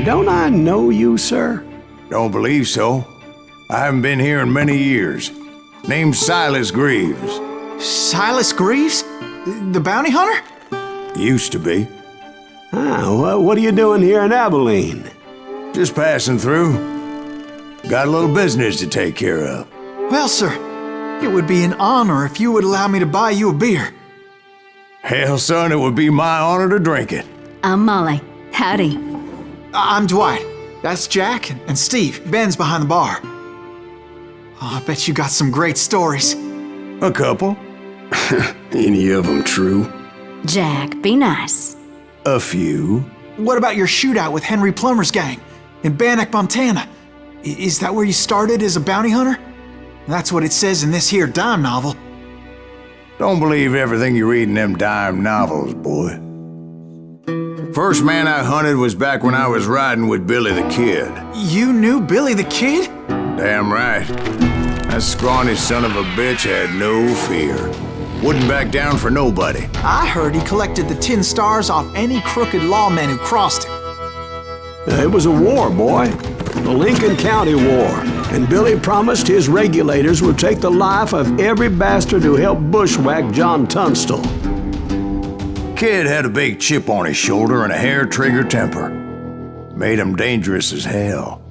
Don't I know you, sir? Don't believe so. I haven't been here in many years. Name's Silas Greaves. Silas Greaves? The bounty hunter? Used to be. What are you doing here in Abilene? Just passing through. Got a little business to take care of. Well, sir, it would be an honor if you would allow me to buy you a beer. Hell, son, it would be my honor to drink it. I'm Molly. Howdy. I'm Dwight. That's Jack and Steve. Ben's behind the bar. Oh, I bet you got some great stories. A couple. Any of them true? Jack, be nice. A few. What about your shootout with Henry Plummer's gang in Bannock, Montana? Is that where you started as a bounty hunter? That's what it says in this here dime novel. Don't believe everything you read in them dime novels, boy. First man I hunted was back when I was riding with Billy the Kid. You knew Billy the Kid? Damn right. That scrawny son of a bitch had no fear. Wouldn't back down for nobody. I heard he collected the 10 stars off any crooked lawmen who crossed him. It was a war, boy. The Lincoln County War. And Billy promised his regulators would take the life of every bastard who helped bushwhack John Tunstall. Kid had a big chip on his shoulder and a hair-trigger temper. Made him dangerous as hell.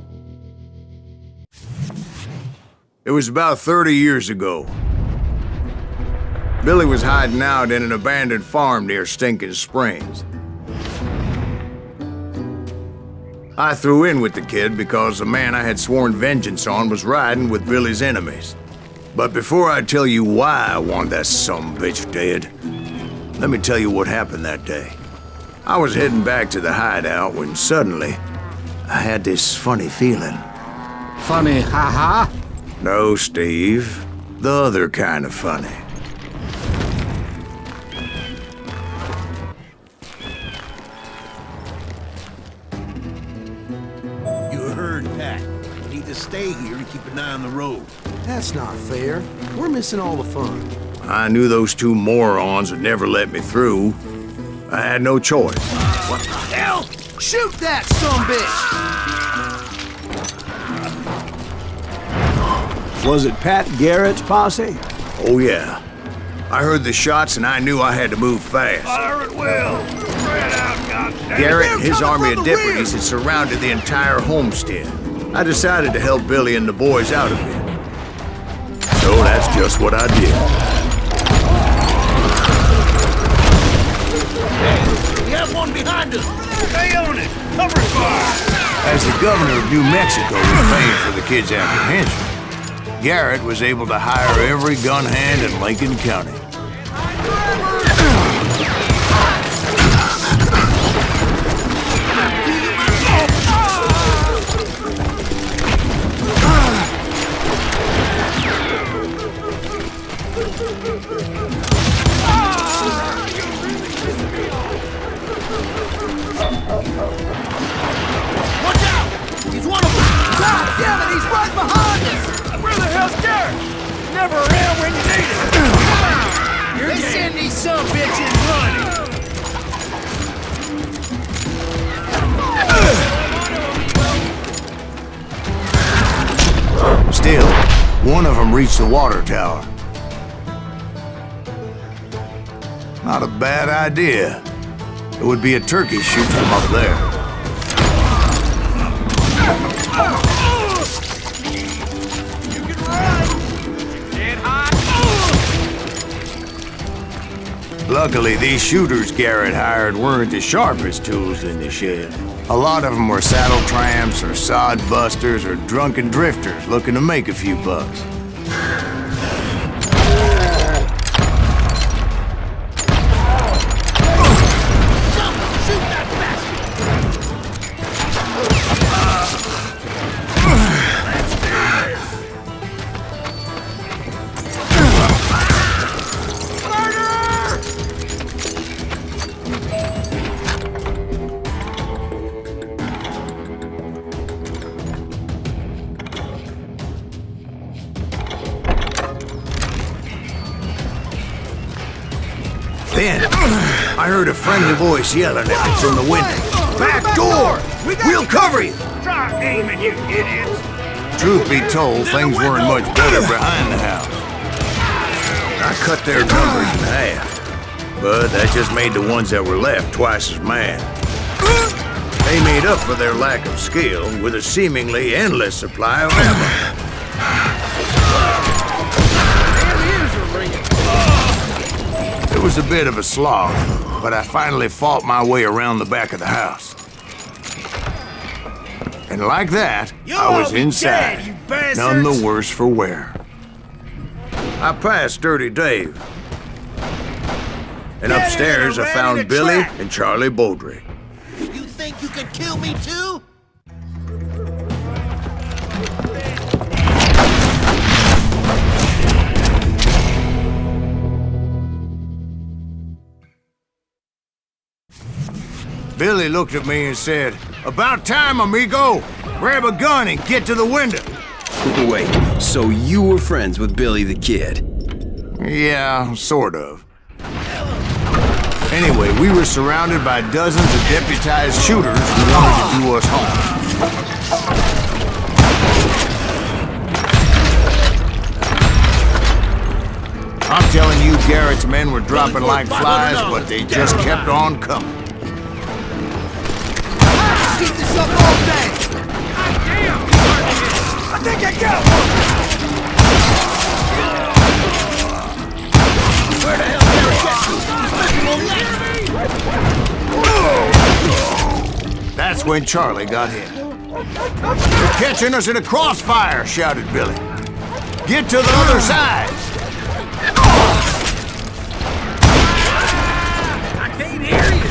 It was about 30 years ago. Billy was hiding out in an abandoned farm near Stinking Springs. I threw in with the kid because the man I had sworn vengeance on was riding with Billy's enemies. But before I tell you why I want that sumbitch dead, let me tell you what happened that day. I was heading back to the hideout when suddenly I had this funny feeling. Funny, ha-ha? No, Steve. The other kind of funny. Stay here and keep an eye on the road. That's not fair. We're missing all the fun. I knew those two morons would never let me through. I had no choice. What the hell? Shoot that sumbitch! Was it Pat Garrett's posse? Oh, yeah. I heard the shots and I knew I had to move fast. Fire at will! Spread out, goddamn! Garrett and his army of deputies had surrounded the entire homestead. I decided to help Billy and the boys out a bit. So that's just what I did. Hey, we have one behind us! Stay on it! Cover fire! As the governor of New Mexico was paying for the kid's apprehension, Garrett was able to hire every gun hand in Lincoln County. Watch out! He's one of them! God damn it, he's right behind us! Where the hell's Garrett? Never around when you need it! Come on! They send these sumbitches running! Still, one of them reached the water tower. Not a bad idea. It would be a turkey shoot from up there. You can run! Get hot! Luckily, these shooters Garrett hired weren't as sharp as tools in the shed. A lot of them were saddle tramps or sod busters or drunken drifters looking to make a few bucks. Then, I heard a friendly voice yelling at me from the window. "Back door! We'll cover you! Try aiming, you idiots! Truth be told, things weren't much better behind the house. I cut their numbers in half, but that just made the ones that were left twice as mad. They made up for their lack of skill with a seemingly endless supply of ammo. It was a bit of a slog, but I finally fought my way around the back of the house. And like that, I was inside, none the worse for wear. I passed Dirty Dave. And upstairs I found Billy and Charlie Beaudry. You think you can kill me too? Billy looked at me and said, "About time, amigo! Grab a gun and get to the window!" Wait, so you were friends with Billy the Kid? Yeah, sort of. Anyway, we were surrounded by dozens of deputized shooters who wanted to do us harm. I'm telling you, Garrett's men were dropping like flies, but they just kept on coming. Keep this up all day! Damn! I think I got one! Where the hell did Garrett get? That's when Charlie got hit. "They're catching us in a crossfire," shouted Billy. "Get to the other side!" I can't hear you!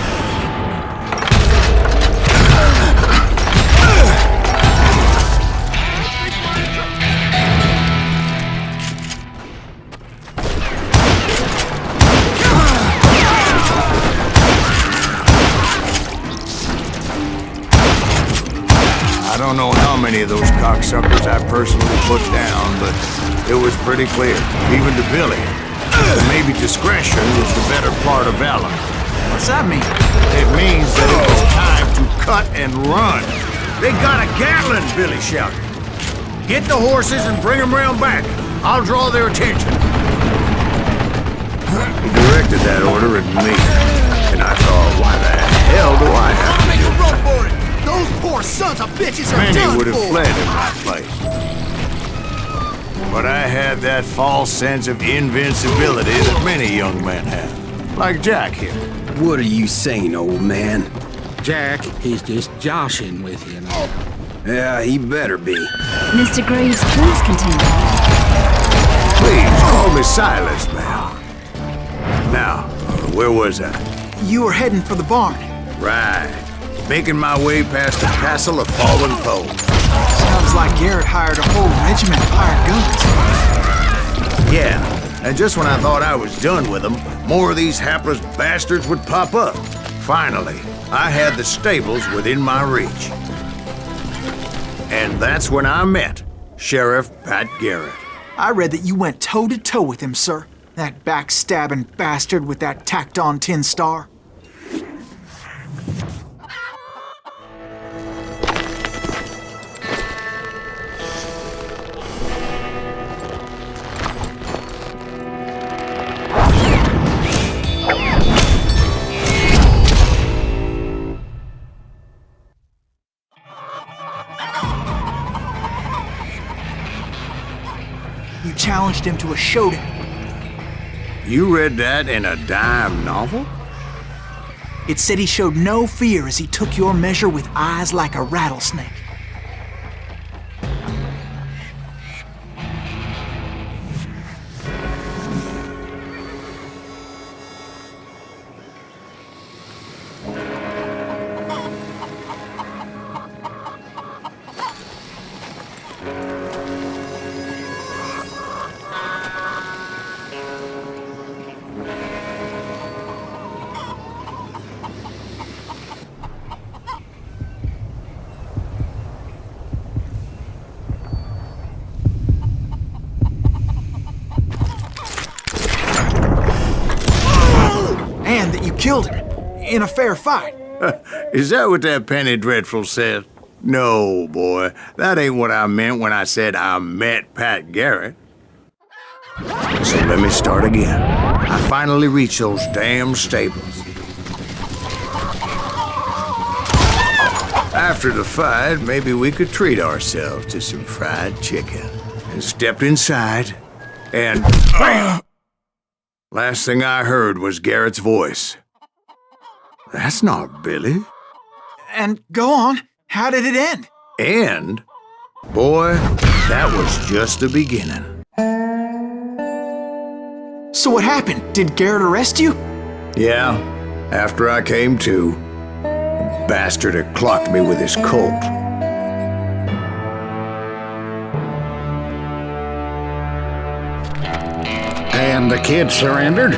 I don't know how many of those cocksuckers I personally put down, but it was pretty clear, even to Billy, that maybe discretion was the better part of valor. What's that mean? It means that it was time to cut and run. "They got a Gatling!" Billy shouted. "Get the horses and bring them round back. I'll draw their attention." He directed that order at me, and I thought, why the hell do I have to Make do a it? run for it! Those poor sons of bitches are Many done would have for! fled in my place. But I had that false sense of invincibility that many young men have. Like Jack here. What are you saying, old man? Jack, he's just joshing with you now. Yeah, he better be. Mr. Graves, please continue. Please call me Silas, ma'am. Now, where was I? You were heading for the barn. Right. Making my way past the castle of fallen foes. Sounds like Garrett hired a whole regiment of hired guns. Yeah, and just when I thought I was done with them, more of these hapless bastards would pop up. Finally, I had the stables within my reach. And that's when I met Sheriff Pat Garrett. I read that you went toe-to-toe with him, sir. That backstabbing bastard with that tacked-on tin star. You challenged him to a showdown. You read that in a dime novel? It said he showed no fear as he took your measure with eyes like a rattlesnake. And that you killed him in a fair fight. Is that what that Penny Dreadful said? No, boy. That ain't what I meant when I said I met Pat Garrett. So let me start again. I finally reached those damn stables. After the fight, maybe we could treat ourselves to some fried chicken. And stepped inside, and bam! Last thing I heard was Garrett's voice. That's not Billy. And go on. How did it end? And, boy, that was just the beginning. So what happened? Did Garrett arrest you? Yeah, after I came to, the bastard had clocked me with his Colt. And the kid surrendered?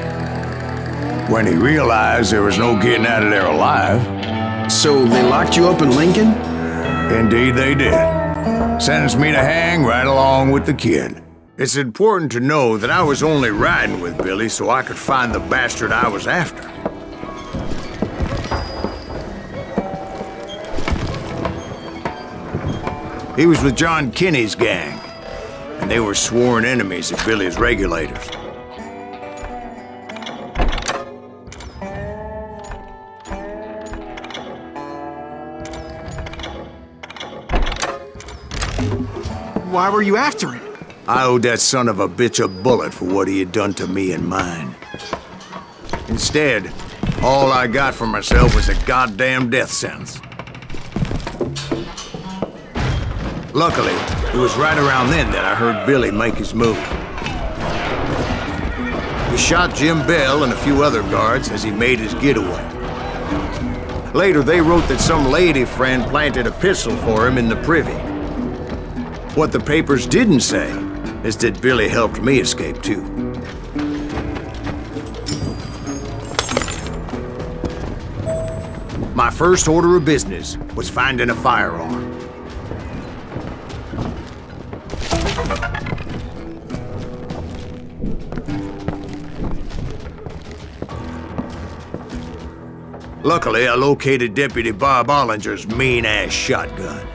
When he realized there was no getting out of there alive. So they locked you up in Lincoln? Indeed they did. Sentenced me to hang right along with the kid. It's important to know that I was only riding with Billy so I could find the bastard I was after. He was with John Kinney's gang, and they were sworn enemies of Billy's regulators. Why were you after him? I owed that son of a bitch a bullet for what he had done to me and mine. Instead, all I got for myself was a goddamn death sentence. Luckily, it was right around then that I heard Billy make his move. He shot Jim Bell and a few other guards as he made his getaway. Later, they wrote that some lady friend planted a pistol for him in the privy. What the papers didn't say is that Billy helped me escape, too. My first order of business was finding a firearm. Luckily, I located Deputy Bob Ollinger's mean-ass shotgun.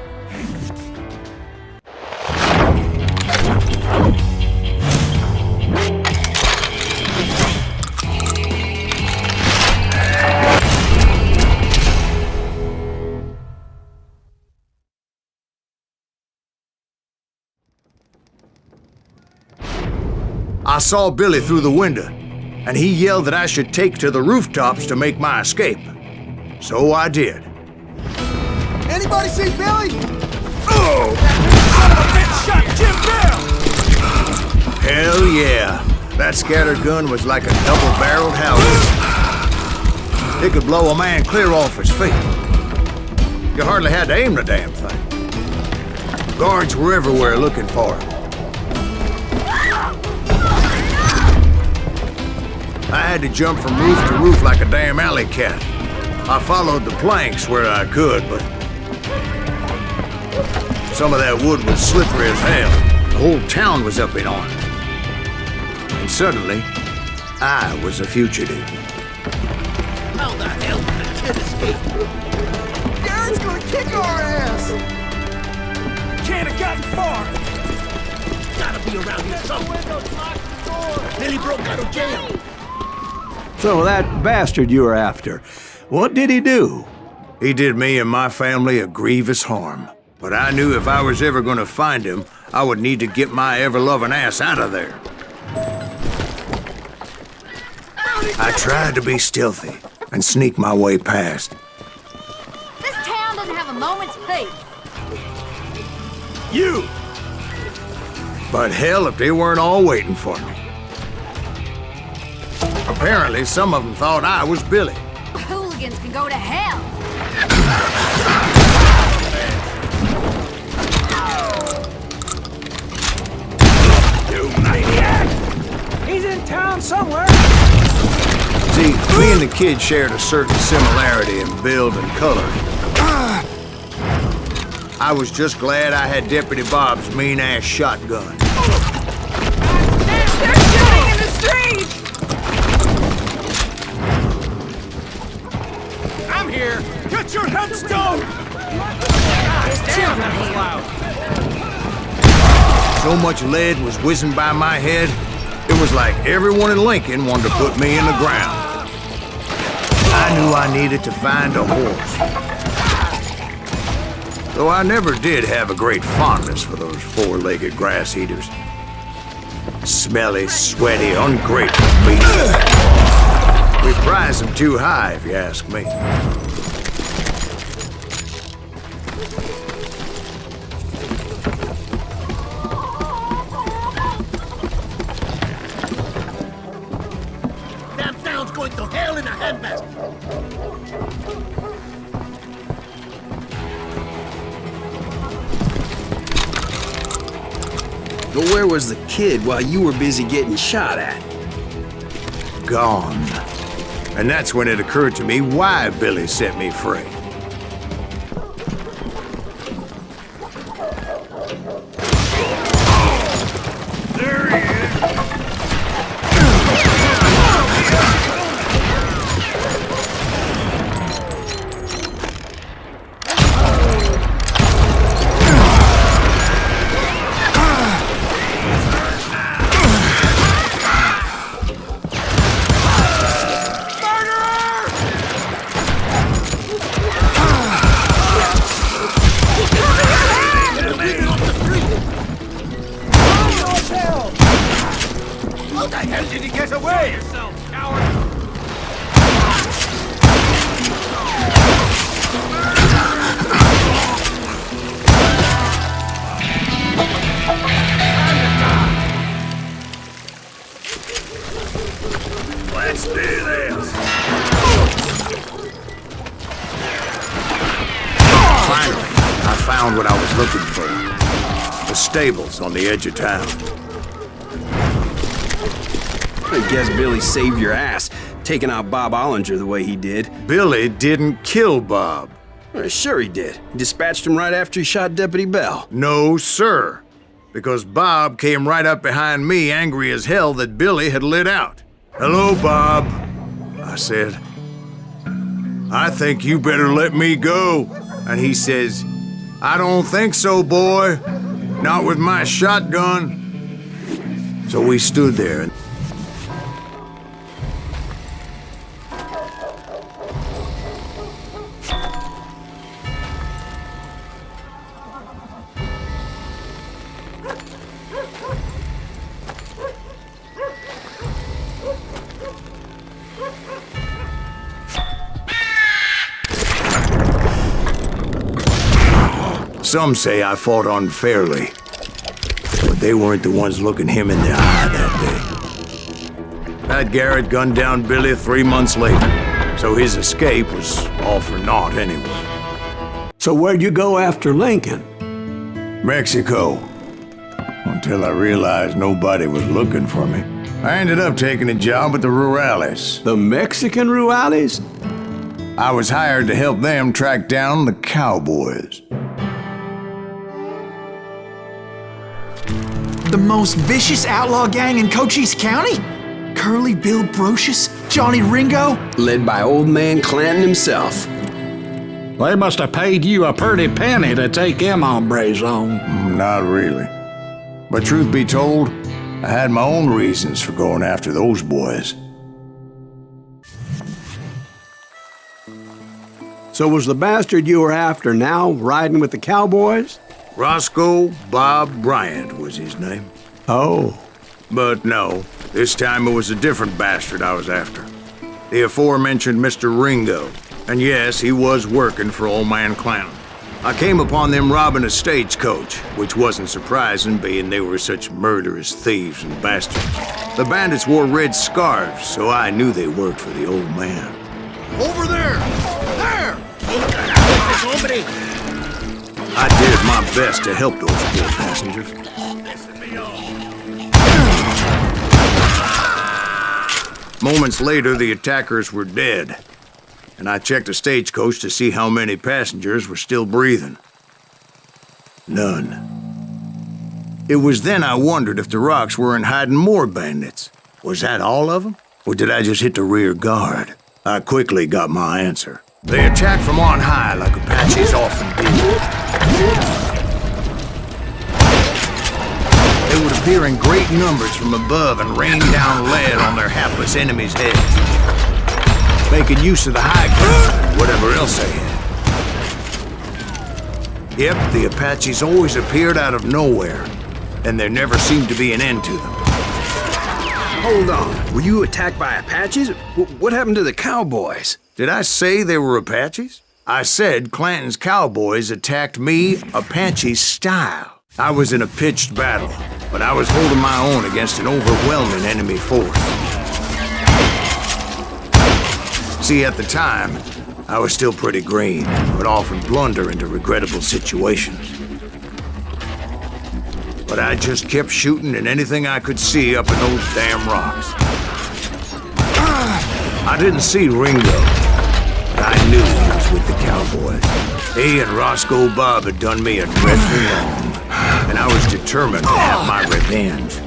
I saw Billy through the window, and he yelled that I should take to the rooftops to make my escape. So I did. Anybody see Billy? Oh! Son of a bitch shot Jim Bell! Hell yeah. That scattergun was like a double-barreled Howitzer. It could blow a man clear off his feet. You hardly had to aim the damn thing. Guards were everywhere looking for him. I had to jump from roof to roof like a damn alley cat. I followed the planks where I could, but some of that wood was slippery as hell. The whole town was up in arms. And suddenly, I was a fugitive. How the hell did the kid escape? Garrett's gonna kick our ass! Can't have gotten far! Gotta be around here somewhere. Billy broke out of jail. So that bastard you were after, what did he do? He did me and my family a grievous harm. But I knew if I was ever gonna find him, I would need to get my ever-loving ass out of there. I tried to be stealthy and sneak my way past. This town doesn't have a moment's peace. You! But hell if they weren't all waiting for me. Apparently, some of them thought I was Billy. Hooligans can go to hell. You maniac! He's in town somewhere. See, me and the kid shared a certain similarity in build and color. I was just glad I had Deputy Bob's mean-ass shotgun. They're shooting in the street! I'm here. Good Get your headstone! So much lead was whizzing by my head, it was like everyone in Lincoln wanted to put me in the ground. I knew I needed to find a horse. Though I never did have a great fondness for those four-legged grass eaters. Smelly, sweaty, ungrateful beasts. We prize them too high, if you ask me. Damn town's going to hell in a handbasket! But where was the kid while you were busy getting shot at? Gone. And that's when it occurred to me why Billy set me free. There he is! How the hell did he get away? Yourself, coward! Let's do this! Finally, I found what I was looking for. The stables on the edge of town. I guess Billy saved your ass, taking out Bob Ollinger the way he did. Billy didn't kill Bob. Sure he did. He dispatched him right after he shot Deputy Bell. No, sir. Because Bob came right up behind me, angry as hell that Billy had lit out. "Hello, Bob," I said. "I think you better let me go." And he says, "I don't think so, boy. Not with my shotgun." So we stood there and some say I fought unfairly, but they weren't the ones looking him in the eye that day. Pat Garrett gunned down Billy 3 months later, so his escape was all for naught anyway. So where'd you go after Lincoln? Mexico. Until I realized nobody was looking for me. I ended up taking a job at the Rurales. The Mexican Rurales? I was hired to help them track down the cowboys. The most vicious outlaw gang in Cochise County? Curly Bill Brocious? Johnny Ringo? Led by old man Clanton himself. They must have paid you a pretty penny to take them hombres on. Not really. But truth be told, I had my own reasons for going after those boys. So was the bastard you were after now riding with the cowboys? Roscoe Bob Bryant was his name. Oh. But no, this time it was a different bastard I was after. The aforementioned Mr. Ringo. And yes, he was working for old man Clanton. I came upon them robbing a stagecoach, which wasn't surprising, being they were such murderous thieves and bastards. The bandits wore red scarves, so I knew they worked for the old man. Over there! There! I did my best to help those poor passengers. Moments later, the attackers were dead, and I checked the stagecoach to see how many passengers were still breathing. None. It was then I wondered if the rocks weren't hiding more bandits. Was that all of them? Or did I just hit the rear guard? I quickly got my answer. They attack from on high like Apaches often do. They would appear in great numbers from above and rain down lead on their hapless enemies' heads, making use of the high ground and whatever else they had. Yep, the Apaches always appeared out of nowhere, and there never seemed to be an end to them. Hold on. Were you attacked by Apaches? What happened to the cowboys? Did I say they were Apaches? I said Clanton's cowboys attacked me Apache style. I was in a pitched battle, but I was holding my own against an overwhelming enemy force. See, at the time, I was still pretty green, but often blunder into regrettable situations. But I just kept shooting at anything I could see up in those damn rocks. I didn't see Ringo, but I knew he was with the cowboys. He and Roscoe Bob had done me a dreadful wrong, and I was determined to have my revenge.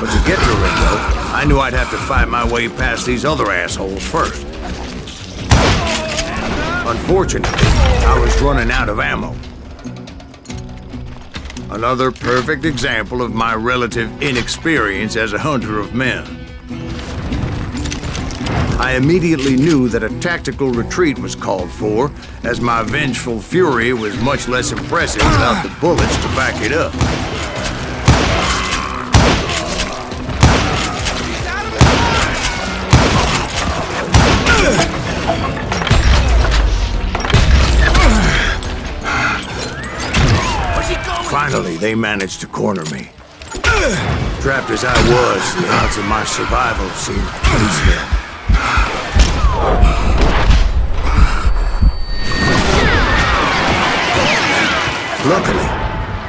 But to get to Ringo, I knew I'd have to fight my way past these other assholes first. Unfortunately, I was running out of ammo. Another perfect example of my relative inexperience as a hunter of men. I immediately knew that a tactical retreat was called for, as my vengeful fury was much less impressive without the bullets to back it up. Finally, they managed to corner me. Trapped as I was, the odds of my survival seemed pretty slim. Luckily,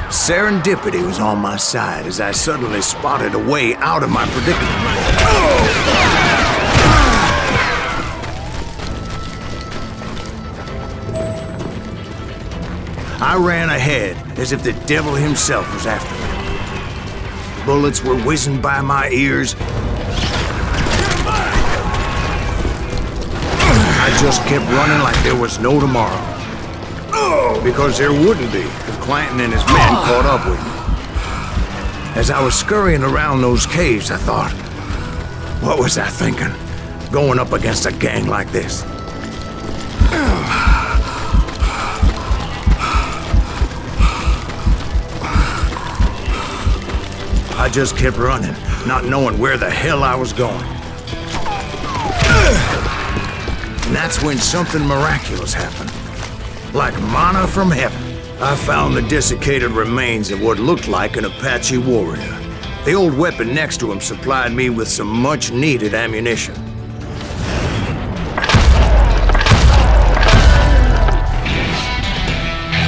serendipity was on my side as I suddenly spotted a way out of my predicament. I ran ahead as if the devil himself was after me. Bullets were whizzing by my ears. I just kept running like there was no tomorrow. Because there wouldn't be if Clanton and his men caught up with me. As I was scurrying around those caves, I thought, what was I thinking, going up against a gang like this? I just kept running, not knowing where the hell I was going. And that's when something miraculous happened. Like manna from heaven, I found the desiccated remains of what looked like an Apache warrior. The old weapon next to him supplied me with some much-needed ammunition.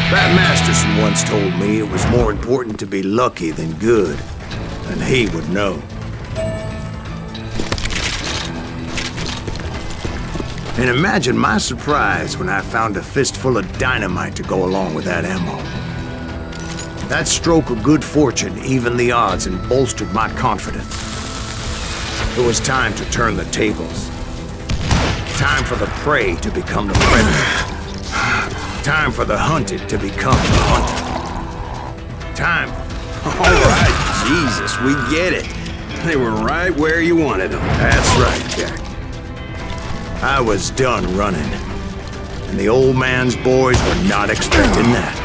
Pat Masterson once told me it was more important to be lucky than good, and he would know. And imagine my surprise when I found a fistful of dynamite to go along with that ammo. That stroke of good fortune evened the odds and bolstered my confidence. It was time to turn the tables. Time for the prey to become the predator. Time for the hunted to become the hunted. Time... All right, Jesus, we get it. They were right where you wanted them. That's right, Jack. I was done running, and the old man's boys were not expecting that.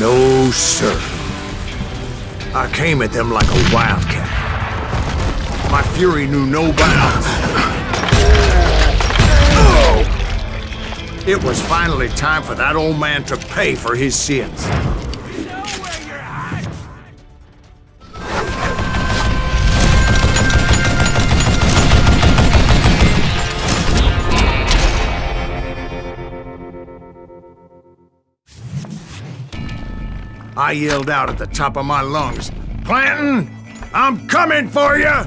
No, sir. I came at them like a wildcat. My fury knew no bounds. It was finally time for that old man to pay for his sins. I yelled out at the top of my lungs, "Clanton, I'm coming for you!"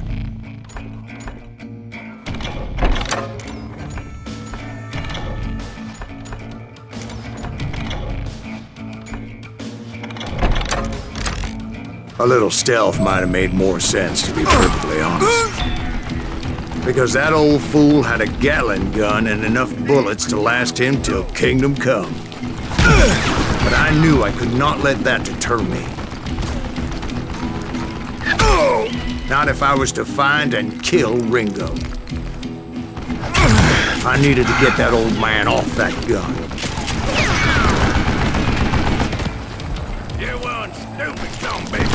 A little stealth might have made more sense, to be perfectly honest. Because that old fool had a Gatling gun and enough bullets to last him till kingdom come. But I knew I could not let that deter me. Not if I was to find and kill Ringo. I needed to get that old man off that gun. You one stupid son of a bitch.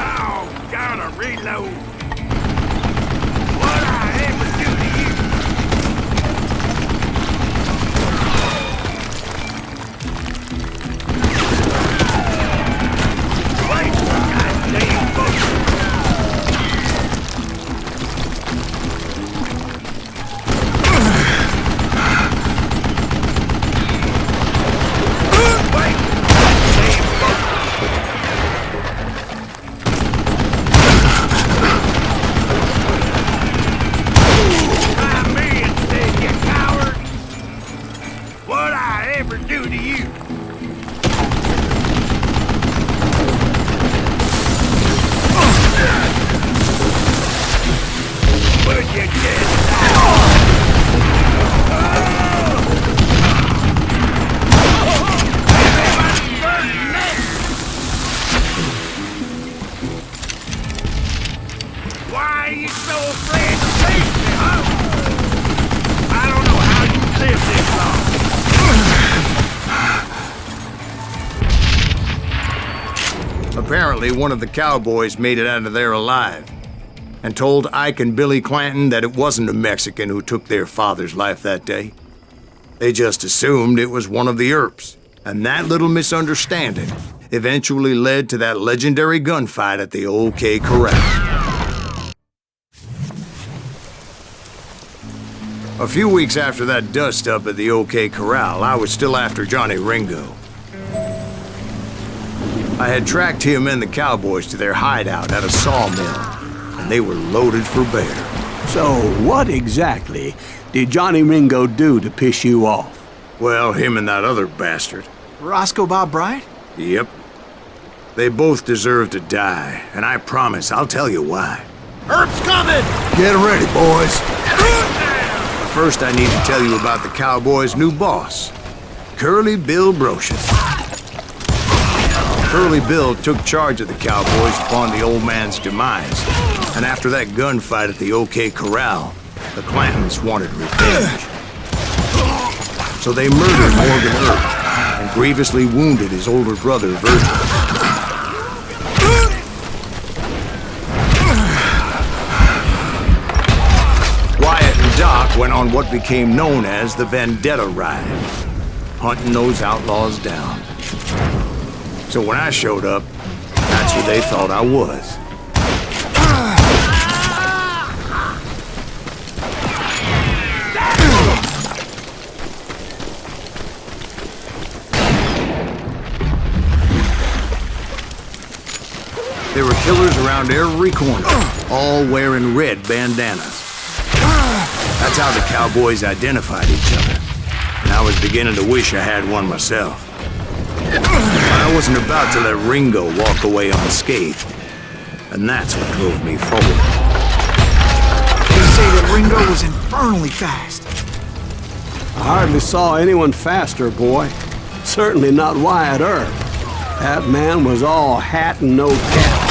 Oh, gotta reload. What I ever do to you? Wait, goddamn bullshit. Why are you so afraid to face me, huh? I don't know how you live this long. Apparently, one of the cowboys made it out of there alive and told Ike and Billy Clanton that it wasn't a Mexican who took their father's life that day. They just assumed it was one of the Earps, and that little misunderstanding eventually led to that legendary gunfight at the OK Corral. A few weeks after that dust-up at the OK Corral, I was still after Johnny Ringo. I had tracked him and the cowboys to their hideout at a sawmill, and they were loaded for bear. So what exactly did Johnny Ringo do to piss you off? Well, him and that other bastard. Roscoe Bob Bryant? Yep. They both deserve to die, and I promise I'll tell you why. Earp's coming! Get ready, boys. First, I need to tell you about the Cowboys' new boss, Curly Bill Brocious. Curly Bill took charge of the Cowboys upon the old man's demise, and after that gunfight at the OK Corral, the Clantons wanted revenge. So they murdered Morgan Earp and grievously wounded his older brother, Virgil. Doc went on what became known as the Vendetta Ride, hunting those outlaws down. So when I showed up, that's who they thought I was. There were killers around every corner, all wearing red bandanas. That's how the Cowboys identified each other, and I was beginning to wish I had one myself. I wasn't about to let Ringo walk away unscathed, and that's what drove me forward. They say that Ringo was infernally fast. I hardly saw anyone faster, boy. Certainly not Wyatt Earp. That man was all hat and no cap.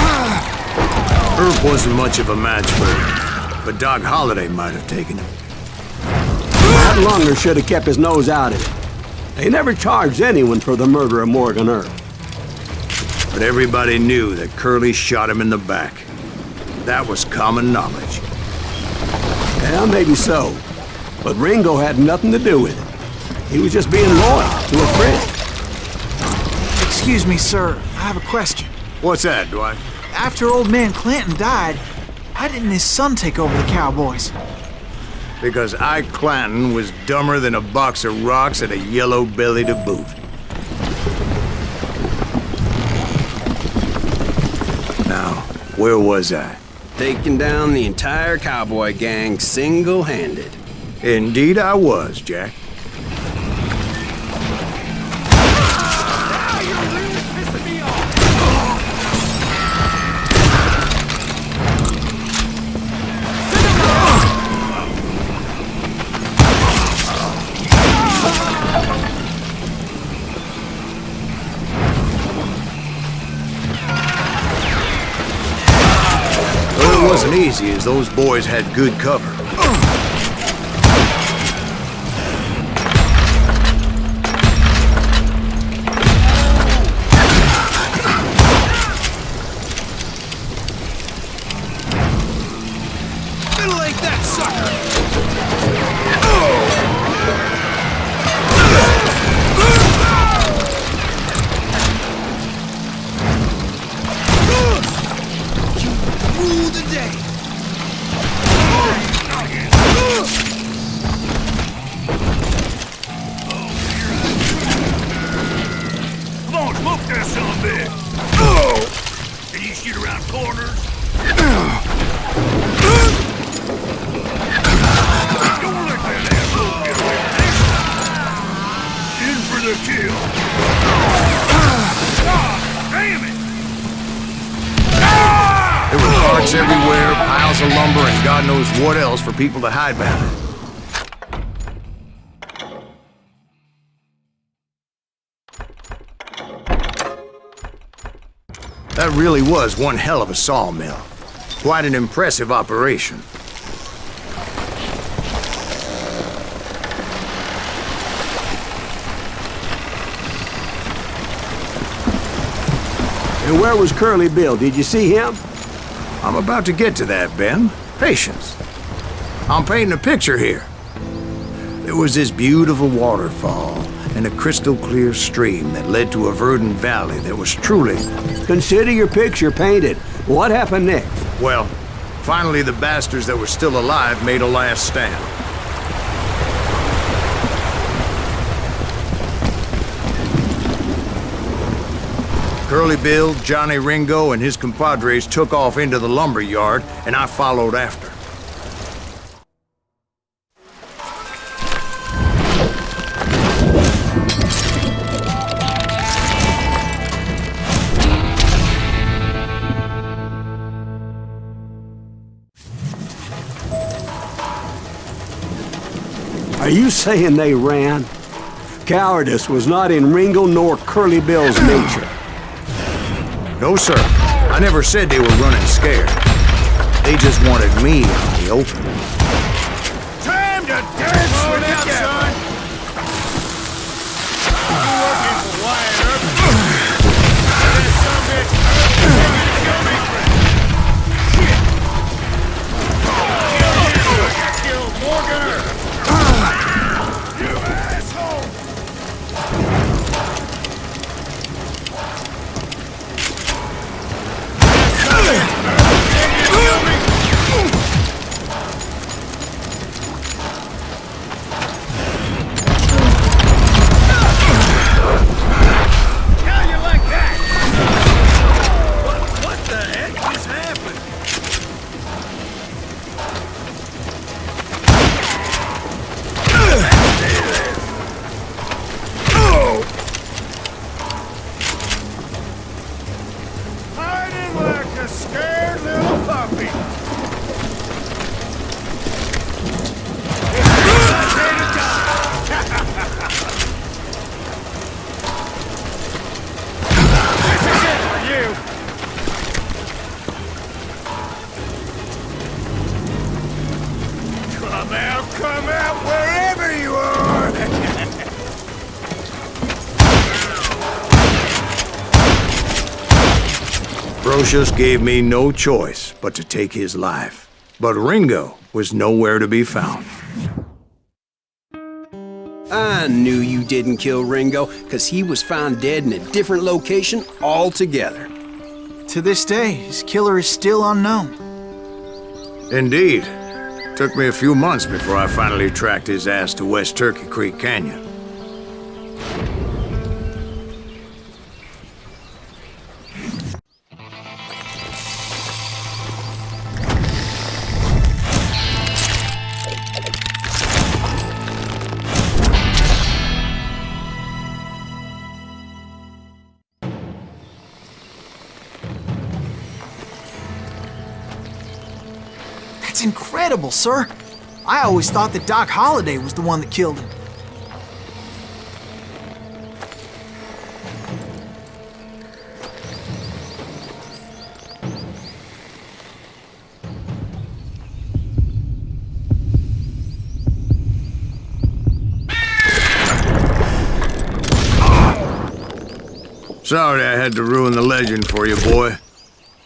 Earp wasn't much of a match for him, but Doc Holliday might have taken him. Matt Lunger should have kept his nose out of it. They never charged anyone for the murder of Morgan Earp. But everybody knew that Curly shot him in the back. That was common knowledge. Yeah, maybe so. But Ringo had nothing to do with it. He was just being loyal to a friend. Excuse me, sir. I have a question. What's that, Dwight? After old man Clanton died, why didn't his son take over the Cowboys? Because Ike Clanton was dumber than a box of rocks and a yellow belly to boot. Now, where was I? Taking down the entire cowboy gang single-handed. Indeed I was, Jack. crazy is those boys had good cover. Middle-length that sucker! Rule the day! Come on, smoke that son of a bitch! Can you shoot around corners? Don't let that asshole get away with this! In for the kill! Damn it! There were carts everywhere, piles of lumber, and God knows what else for people to hide behind. That really was one hell of a sawmill. Quite an impressive operation. And where was Curly Bill? Did you see him? I'm about to get to that, Ben. Patience. I'm painting a picture here. There was this beautiful waterfall and a crystal clear stream that led to a verdant valley that was truly... Consider your picture painted. What happened next? Well, finally the bastards that were still alive made a last stand. Curly Bill, Johnny Ringo, and his compadres took off into the lumber yard, and I followed after. Are you saying they ran? Cowardice was not in Ringo nor Curly Bill's nature. No, sir. I never said they were running scared. They just wanted me out in the open. Time to dance with the devil! You working for Wyatt Earp? That son of a bitch! Kill me, shit! Kill Morgan! You asshole! How you like that? What the heck just happened? Hiding like a scared little puppy. This is it for you. Come out, wherever you are. Brocious gave me no choice but to take his life. But Ringo was nowhere to be found. I knew you didn't kill Ringo, because he was found dead in a different location altogether. To this day, his killer is still unknown. Indeed. Took me a few months before I finally tracked his ass to West Turkey Creek Canyon. That's incredible, sir. I always thought that Doc Holliday was the one that killed him. Sorry I had to ruin the legend for you, boy.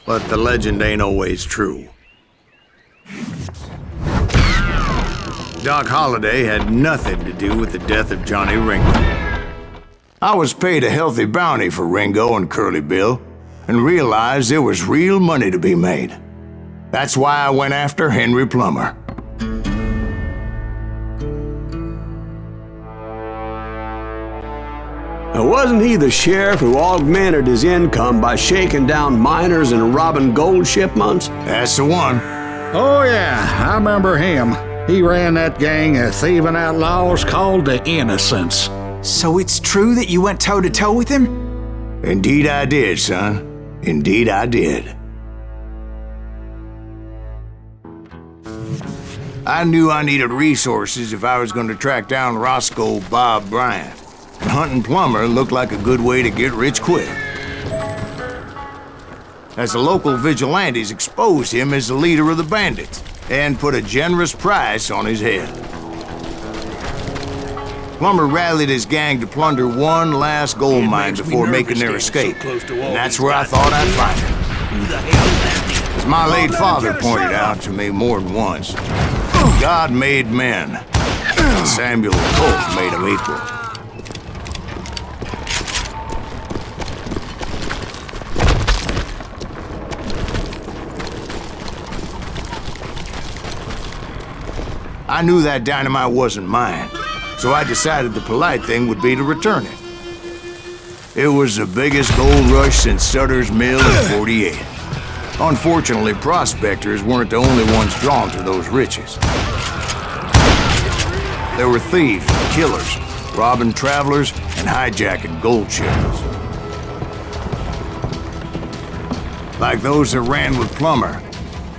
But the legend ain't always true. Doc Holliday had nothing to do with the death of Johnny Ringo. I was paid a healthy bounty for Ringo and Curly Bill, and realized there was real money to be made. That's why I went after Henry Plummer. Wasn't he the sheriff who augmented his income by shaking down miners and robbing gold shipments? That's the one. Oh, yeah, I remember him. He ran that gang of thieving outlaws called the Innocents. So it's true that you went toe-to-toe with him? Indeed I did, son. Indeed I did. I knew I needed resources if I was going to track down Roscoe Bob Bryant. And hunting Plummer looked like a good way to get rich quick. As the local vigilantes exposed him as the leader of the bandits and put a generous price on his head. Plummer rallied his gang to plunder one last gold mine before making their escape, and that's where I thought I'd find him. As my late father pointed out to me more than once, God made men, and Samuel Colt made them equal. I knew that dynamite wasn't mine, so I decided the polite thing would be to return it. It was the biggest gold rush since Sutter's Mill in '48. Unfortunately, prospectors weren't the only ones drawn to those riches. There were thieves and killers, robbing travelers and hijacking gold shipments. Like those that ran with Plummer.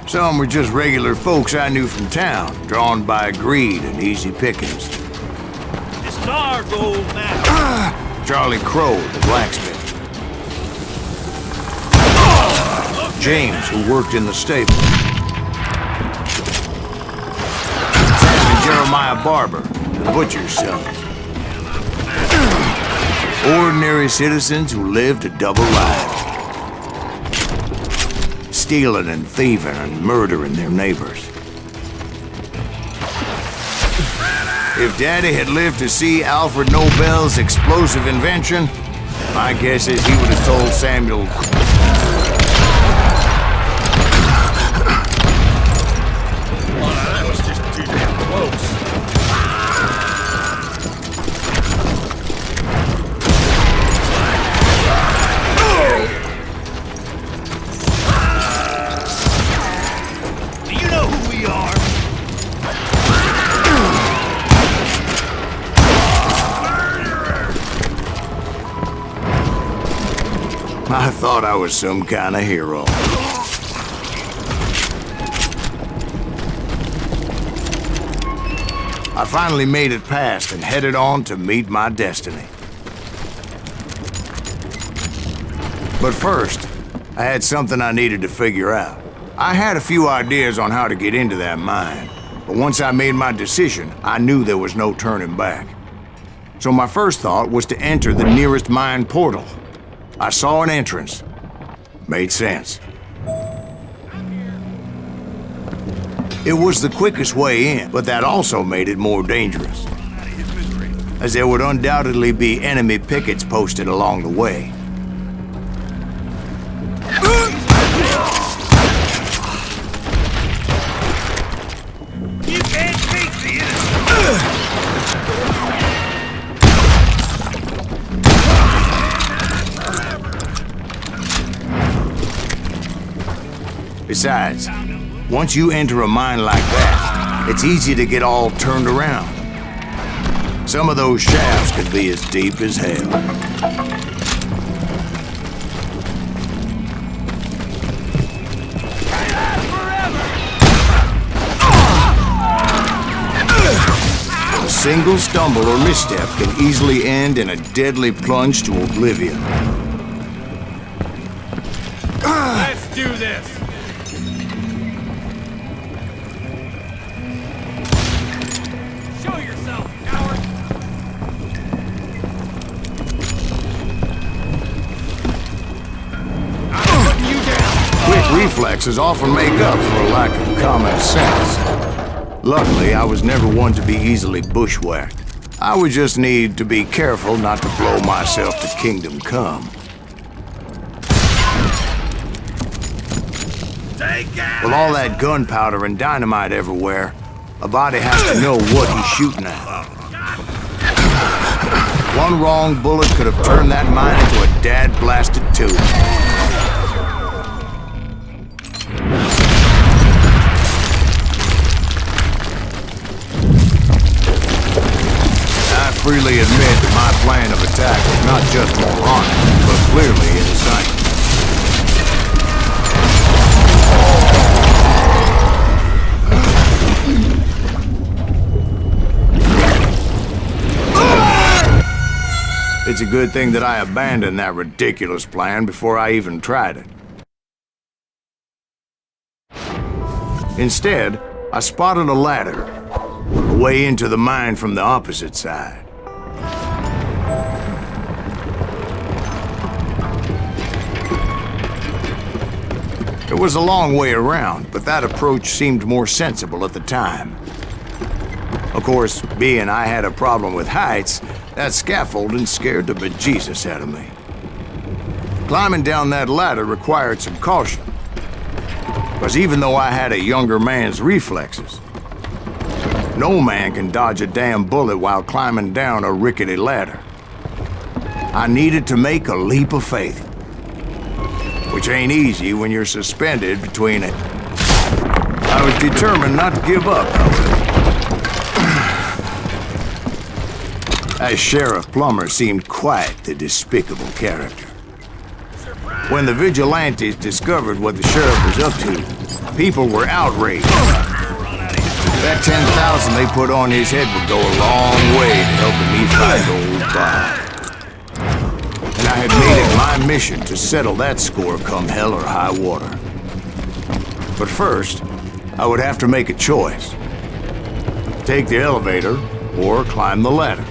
Some were just regular folks I knew from town, drawn by greed and easy pickings. This is our gold now. Charlie Crow, the blacksmith. James, who worked in the stable. Sam and Jeremiah Barber, the butcher's sons. Ordinary citizens who lived a double life. Stealing and thieving and murdering their neighbors. If Daddy had lived to see Alfred Nobel's explosive invention, my guess is he would have told Samuel... That was just too damn close. I thought I was some kind of hero. I finally made it past and headed on to meet my destiny. But first, I had something I needed to figure out. I had a few ideas on how to get into that mine, but once I made my decision, I knew there was no turning back. So my first thought was to enter the nearest mine portal. I saw an entrance. Made sense. It was the quickest way in, but that also made it more dangerous, as there would undoubtedly be enemy pickets posted along the way. You can't beat the innocent. Besides, once you enter a mine like that, it's easy to get all turned around. Some of those shafts could be as deep as hell. A single stumble or misstep can easily end in a deadly plunge to oblivion. Let's do this. Show yourself, coward. reflexes often make up for a lack of common sense. Luckily, I was never one to be easily bushwhacked. I would just need to be careful not to blow myself to kingdom come. With all that gunpowder and dynamite everywhere, a body has to know what he's shooting at. One wrong bullet could have turned that mine into a dad-blasted tube. I freely admit that my plan of attack was not just moronic, but clearly insane. It's a good thing that I abandoned that ridiculous plan before I even tried it. Instead, I spotted a ladder, a way into the mine from the opposite side. It was a long way around, but that approach seemed more sensible at the time. Of course, being I had a problem with heights, that scaffolding scared the bejesus out of me. Climbing down that ladder required some caution, because even though I had a younger man's reflexes, no man can dodge a damn bullet while climbing down a rickety ladder. I needed to make a leap of faith, which ain't easy when you're suspended between it. I was determined not to give up, however. As Sheriff Plummer seemed quite the despicable character. When the vigilantes discovered what the sheriff was up to, people were outraged. That 10,000 they put on his head would go a long way to helping me fight old Bob. And I had made it my mission to settle that score come hell or high water. But first, I would have to make a choice. Take the elevator or climb the ladder.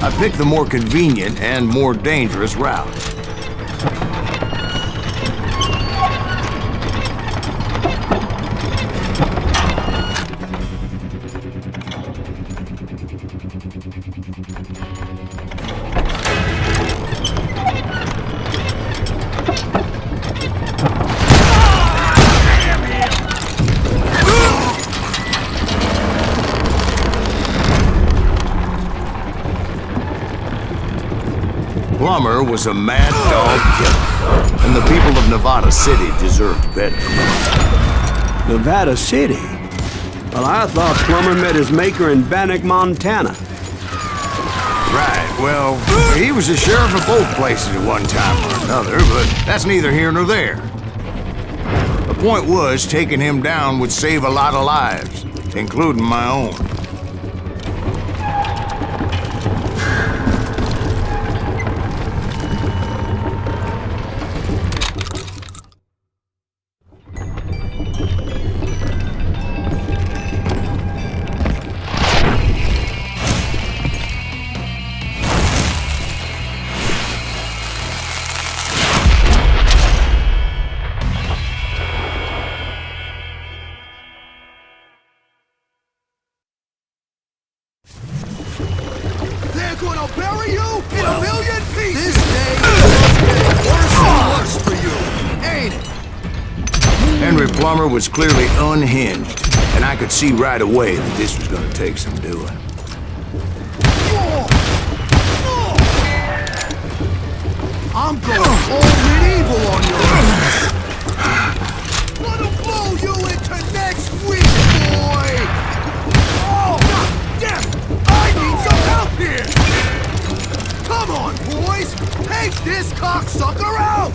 I picked the more convenient and more dangerous route. Plummer was a mad dog killer, and the people of Nevada City deserved better. Nevada City? Well, I thought Plummer met his maker in Bannock, Montana. Right, well, he was the sheriff of both places at one time or another, but that's neither here nor there. The point was, taking him down would save a lot of lives, including my own. Gonna bury you in a million pieces! This day is worse and worse for you, ain't it? Henry Plummer was clearly unhinged, and I could see right away that this was gonna take some doing. I'm going all medieval on your ass! Gonna blow you into next week, boy! Oh, God damn it! I need some help here! Come on, boys! Take this cocksucker out!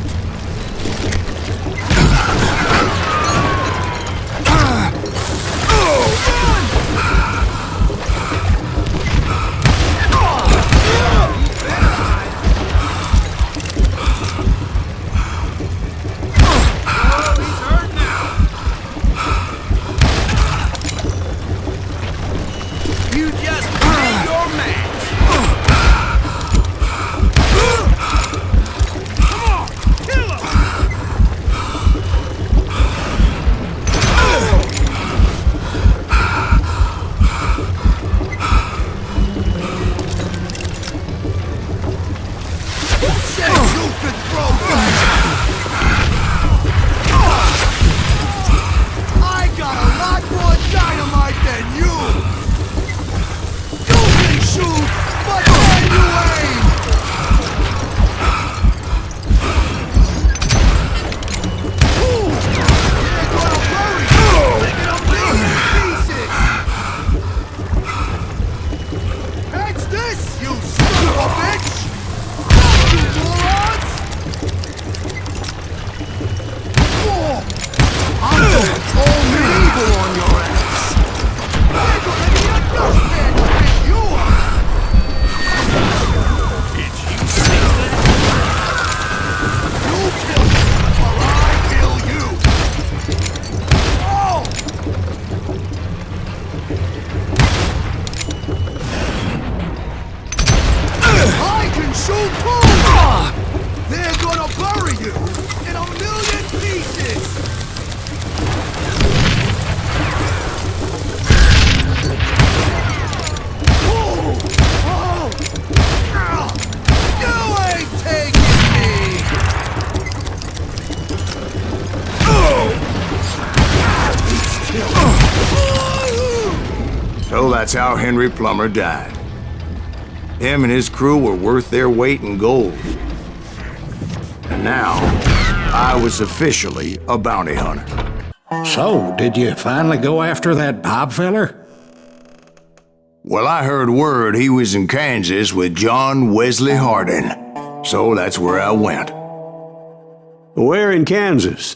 So that's how Henry Plummer died. Him and his crew were worth their weight in gold. And now, I was officially a bounty hunter. So, did you finally go after that Bob feller? Well, I heard word he was in Kansas with John Wesley Hardin. So that's where I went. Where in Kansas?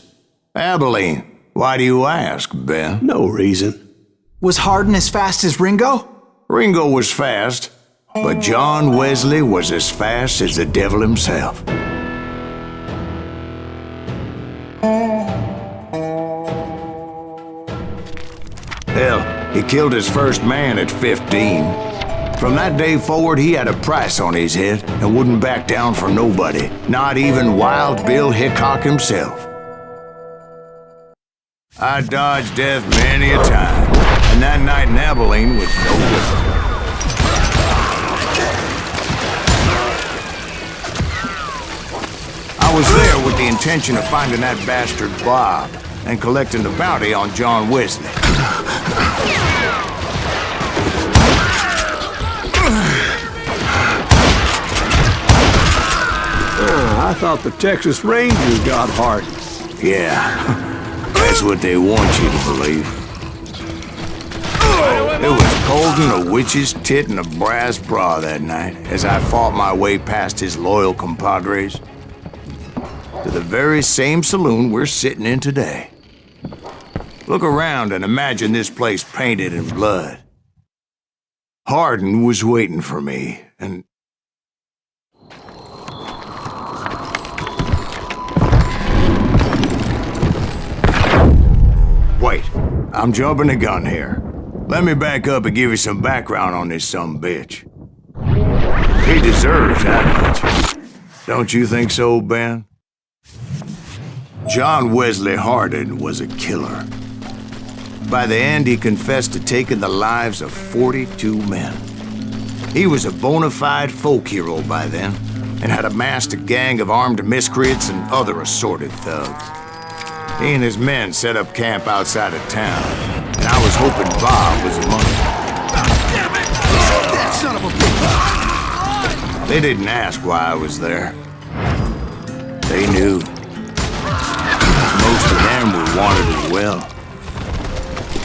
Abilene. Why do you ask, Ben? No reason. Was Hardin as fast as Ringo? Ringo was fast, but John Wesley was as fast as the devil himself. Hell, he killed his first man at 15. From that day forward, he had a price on his head and wouldn't back down for nobody, not even Wild Bill Hickok himself. I dodged death many a time, and that night in Abilene was no different. I was there with the intention of finding that bastard Bob and collecting the bounty on John Wesley. I thought the Texas Rangers got Hardin. Yeah. That's what they want you to believe. It was cold in a witch's tit and a brass bra that night as I fought my way past his loyal compadres to the very same saloon we're sitting in today. Look around and imagine this place painted in blood. Hardin was waiting for me, and wait, I'm jumping the gun here. Let me back up and give you some background on this sumbitch. He deserves that much. Don't you think so, Ben? John Wesley Hardin was a killer. By the end, he confessed to taking the lives of 42 men. He was a bona fide folk hero by then, and had amassed a gang of armed miscreants and other assorted thugs. He and his men set up camp outside of town, and I was hoping Bob was among them. Damn it! That son of a bitch! They didn't ask why I was there. They knew. Most of them were wanted as well.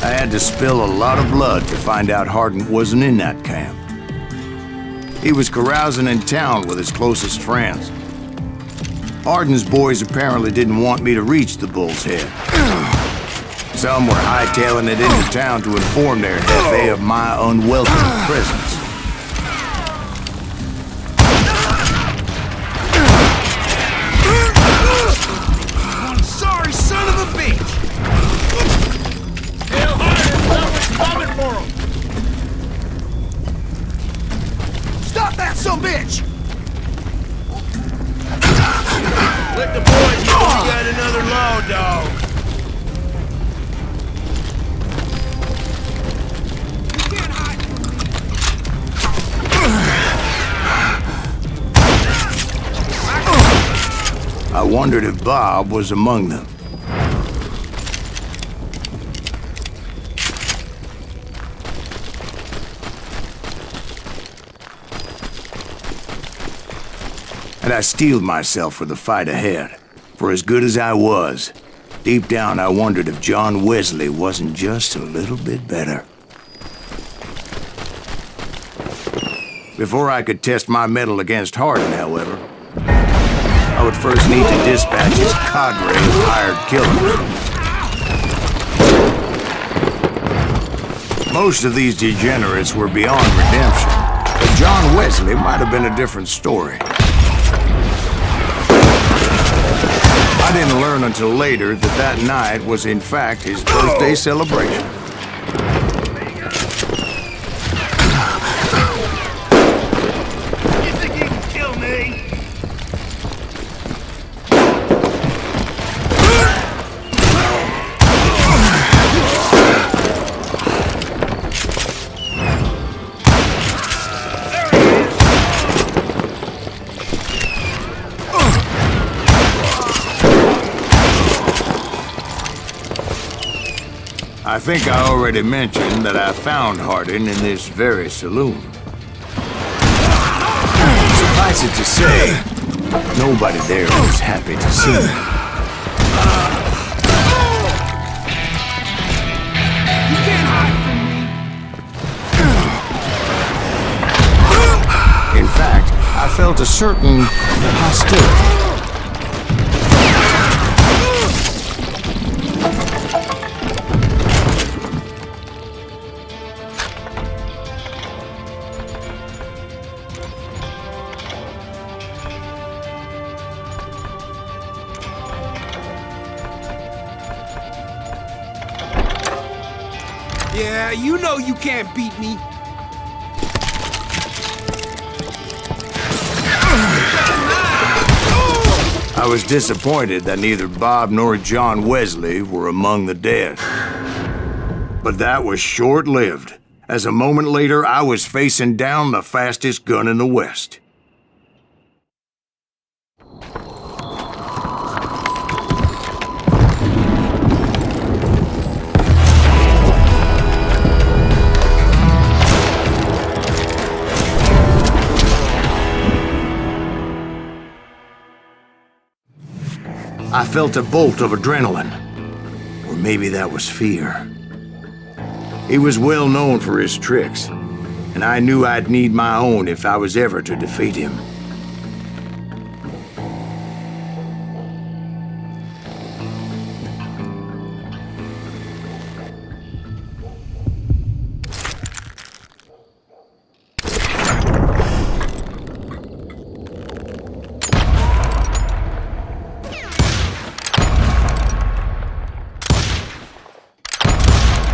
I had to spill a lot of blood to find out Hardin wasn't in that camp. He was carousing in town with his closest friends. Hardin's boys apparently didn't want me to reach the Bull's Head. Some were hightailing it into town to inform their Jefe of my unwelcome presence. Sorry, son of a bitch! Tell Hardin someone's coming for him! Stop that sumbitch! Let the boys know we got another law dog. You can't hide. I wondered if Bob was among them. And I steeled myself for the fight ahead. For as good as I was, deep down I wondered if John Wesley wasn't just a little bit better. Before I could test my mettle against Hardin, however, I would first need to dispatch his cadre of hired killers. Most of these degenerates were beyond redemption, but John Wesley might have been a different story. I didn't learn until later that that night was in fact his birthday celebration. You think you can kill me? I think I already mentioned that I found Hardin in this very saloon. Suffice it to say, nobody there was happy to see me. You can't hide from me! In fact, I felt a certain hostility. Yeah, you know you can't beat me. I was disappointed that neither Bob nor John Wesley were among the dead. But that was short-lived, as a moment later I was facing down the fastest gun in the West. I felt a bolt of adrenaline, or maybe that was fear. He was well known for his tricks, and I knew I'd need my own if I was ever to defeat him.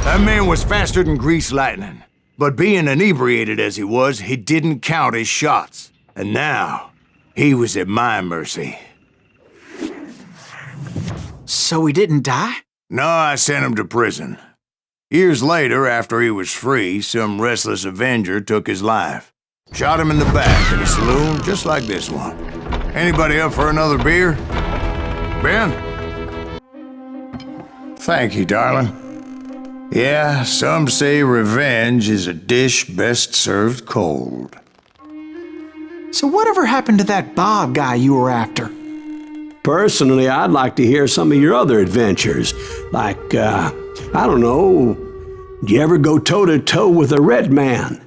That man was faster than greased lightning. But being inebriated as he was, he didn't count his shots. And now, he was at my mercy. So he didn't die? No, I sent him to prison. Years later, after he was free, some restless avenger took his life. Shot him in the back in a saloon just like this one. Anybody up for another beer? Ben? Thank you, darling. Yeah, some say revenge is a dish best served cold. So whatever happened to that Bob guy you were after? Personally, I'd like to hear some of your other adventures. Like, I don't know, did you ever go toe-to-toe with a red man?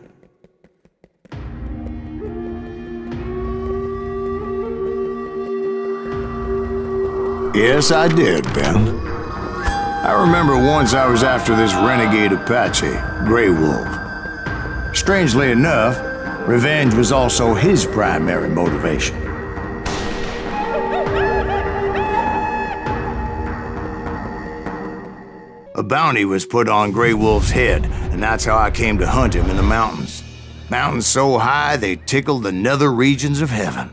Yes, I did, Ben. I remember once I was after this renegade Apache, Grey Wolf. Strangely enough, revenge was also his primary motivation. A bounty was put on Grey Wolf's head, and that's how I came to hunt him in the mountains. Mountains so high they tickled the nether regions of heaven.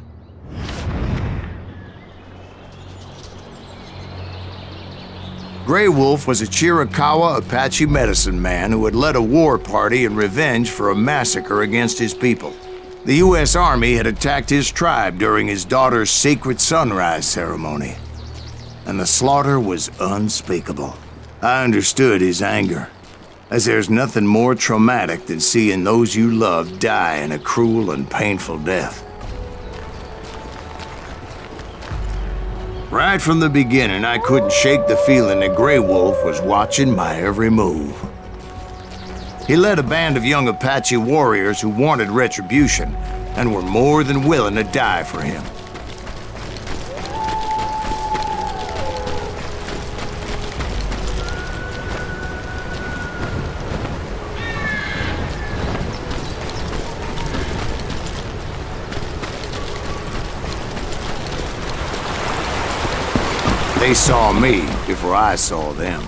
Grey Wolf was a Chiricahua Apache medicine man who had led a war party in revenge for a massacre against his people. The U.S. Army had attacked his tribe during his daughter's sacred sunrise ceremony, and the slaughter was unspeakable. I understood his anger, as there's nothing more traumatic than seeing those you love die in a cruel and painful death. Right from the beginning, I couldn't shake the feeling that Grey Wolf was watching my every move. He led a band of young Apache warriors who wanted retribution and were more than willing to die for him. They saw me before I saw them.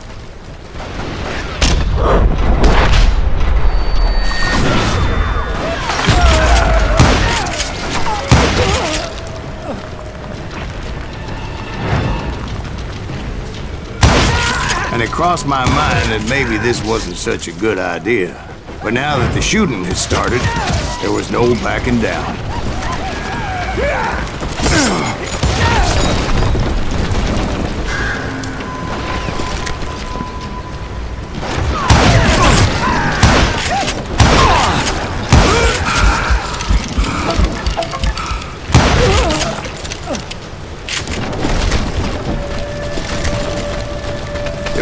And it crossed my mind that maybe this wasn't such a good idea. But now that the shooting had started, there was no backing down.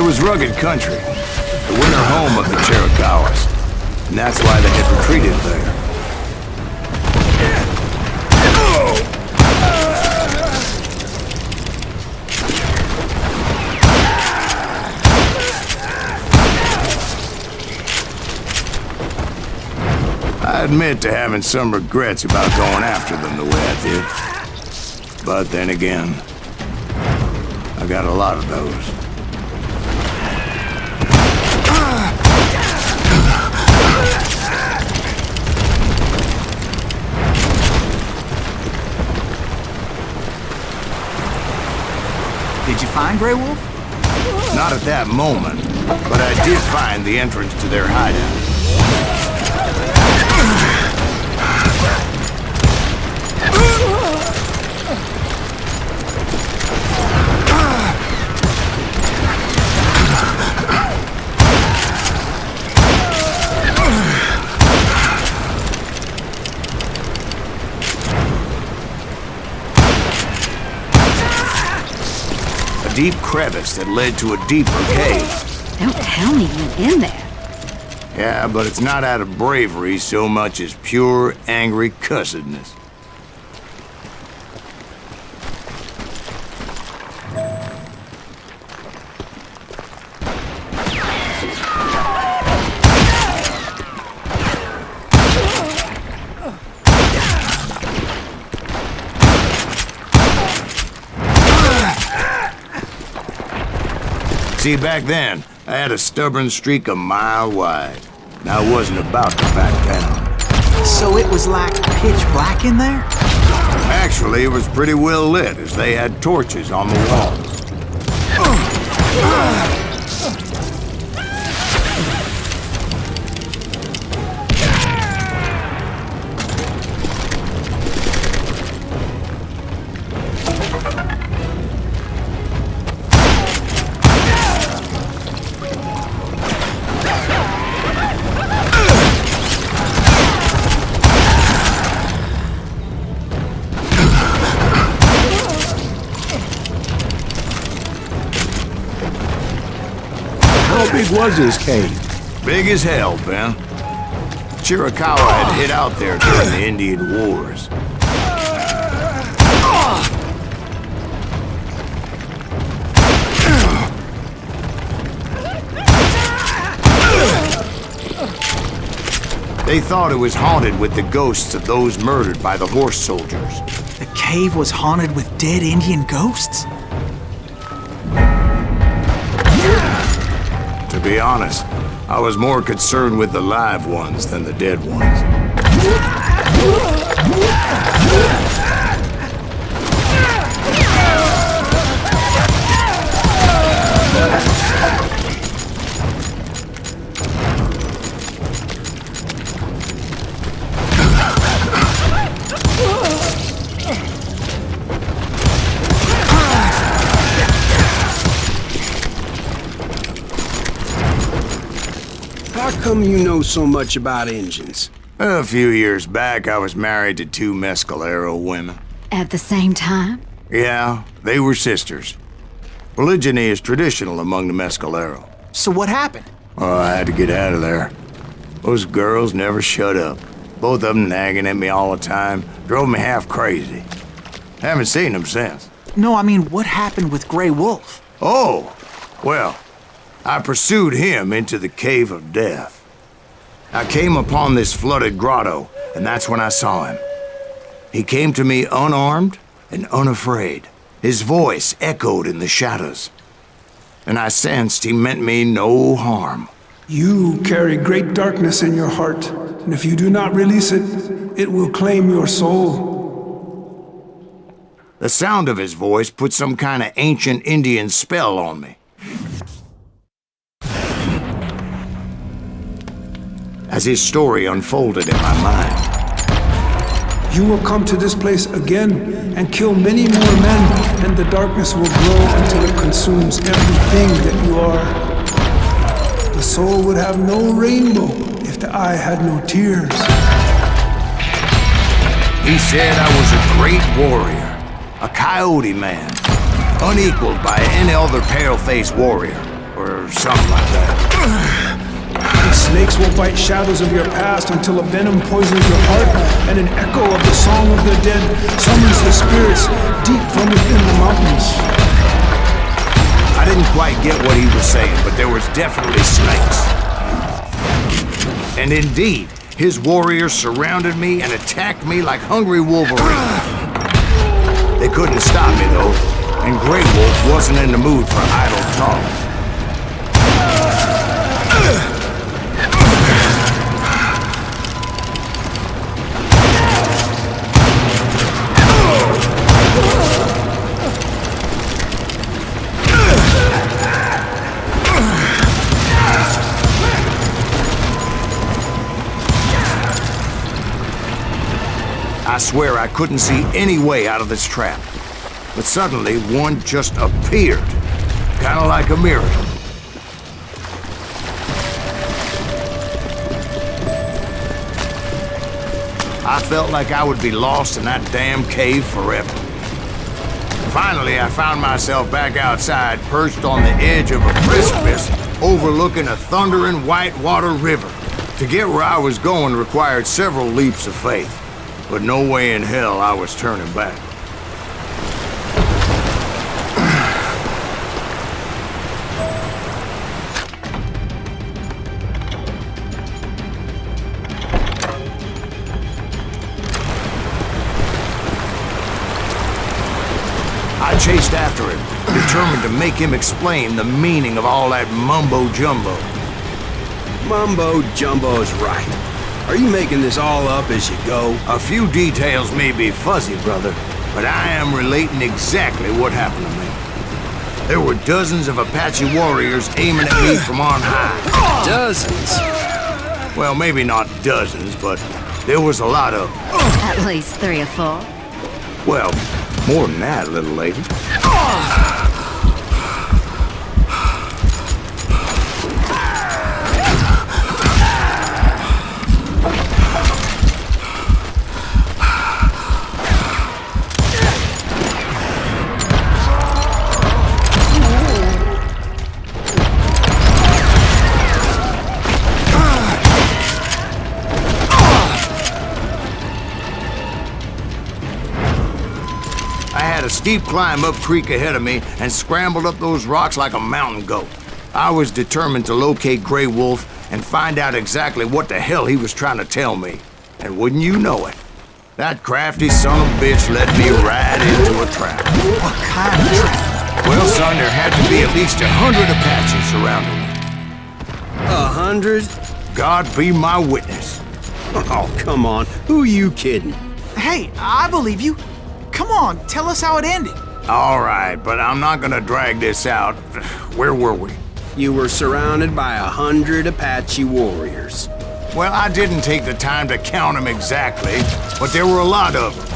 It was rugged country, the winter home of the Chiricahuas, and that's why they had retreated there. I admit to having some regrets about going after them the way I did. But then again, I got a lot of those. Did you find Grey Wolf? Not at that moment, but I did find the entrance to their hideout. A deep crevice that led to a deeper cave. Don't tell me you went in there. Yeah, but it's not out of bravery so much as pure, angry cussedness. See, back then, I had a stubborn streak a mile wide, and I wasn't about to back down. So it was like pitch black in there? Actually, it was pretty well lit, as they had torches on the walls. How big was this cave? Big as hell, Ben. Chiricahua had hid out there during the Indian Wars. They thought it was haunted with the ghosts of those murdered by the horse soldiers. The cave was haunted with dead Indian ghosts? To be honest, I was more concerned with the live ones than the dead ones. How come you know so much about engines? A few years back, I was married to two Mescalero women. At the same time? Yeah, they were sisters. Polygyny is traditional among the Mescalero. So what happened? Oh, I had to get out of there. Those girls never shut up. Both of them nagging at me all the time. Drove me half crazy. Haven't seen them since. No, I mean, what happened with Grey Wolf? Oh, well, I pursued him into the Cave of Death. I came upon this flooded grotto, and that's when I saw him. He came to me unarmed and unafraid. His voice echoed in the shadows, and I sensed he meant me no harm. You carry great darkness in your heart, and if you do not release it, it will claim your soul. The sound of his voice put some kind of ancient Indian spell on me. As his story unfolded in my mind, You will come to this place again and kill many more men, and the darkness will grow until it consumes everything that you are. The soul would have no rainbow if the eye had no tears. he said I was a great warrior, a coyote man, unequaled by any other pale-faced warrior, or something like that. The snakes will bite shadows of your past until a venom poisons your heart, and an echo of the song of the dead summons the spirits deep from within the mountains. I didn't quite get what he was saying, but there was definitely snakes. And indeed, his warriors surrounded me and attacked me like hungry wolverines. They couldn't stop me, though, and Grey Wolf wasn't in the mood for idle talk. I swear I couldn't see any way out of this trap. But suddenly, one just appeared. Kind of like a miracle. I felt like I would be lost in that damn cave forever. Finally, I found myself back outside, perched on the edge of a precipice, overlooking a thundering whitewater river. To get where I was going required several leaps of faith. But no way in hell I was turning back. I chased after him, determined to make him explain the meaning of all that mumbo-jumbo. Mumbo-jumbo's right. Are you making this all up as you go? A few details may be fuzzy, brother, but I am relating exactly what happened to me. There were dozens of Apache warriors aiming at me from on high. Dozens? Well, maybe not dozens, but there was a lot of them. At least 3 or 4. Well, more than that, little lady. Steep climb up creek ahead of me and scrambled up those rocks like a mountain goat. I was determined to locate Grey Wolf and find out exactly what the hell he was trying to tell me. And wouldn't you know it, that crafty son of a bitch led me right into a trap. What kind of trap? Well, son, there had to be at least 100 Apaches surrounding me. 100? God be my witness. Oh, come on. Who are you kidding? Hey, I believe you. Come on, tell us how it ended. All right, but I'm not gonna drag this out. Where were we? You were surrounded by 100 Apache warriors. Well, I didn't take the time to count them exactly, but there were a lot of them.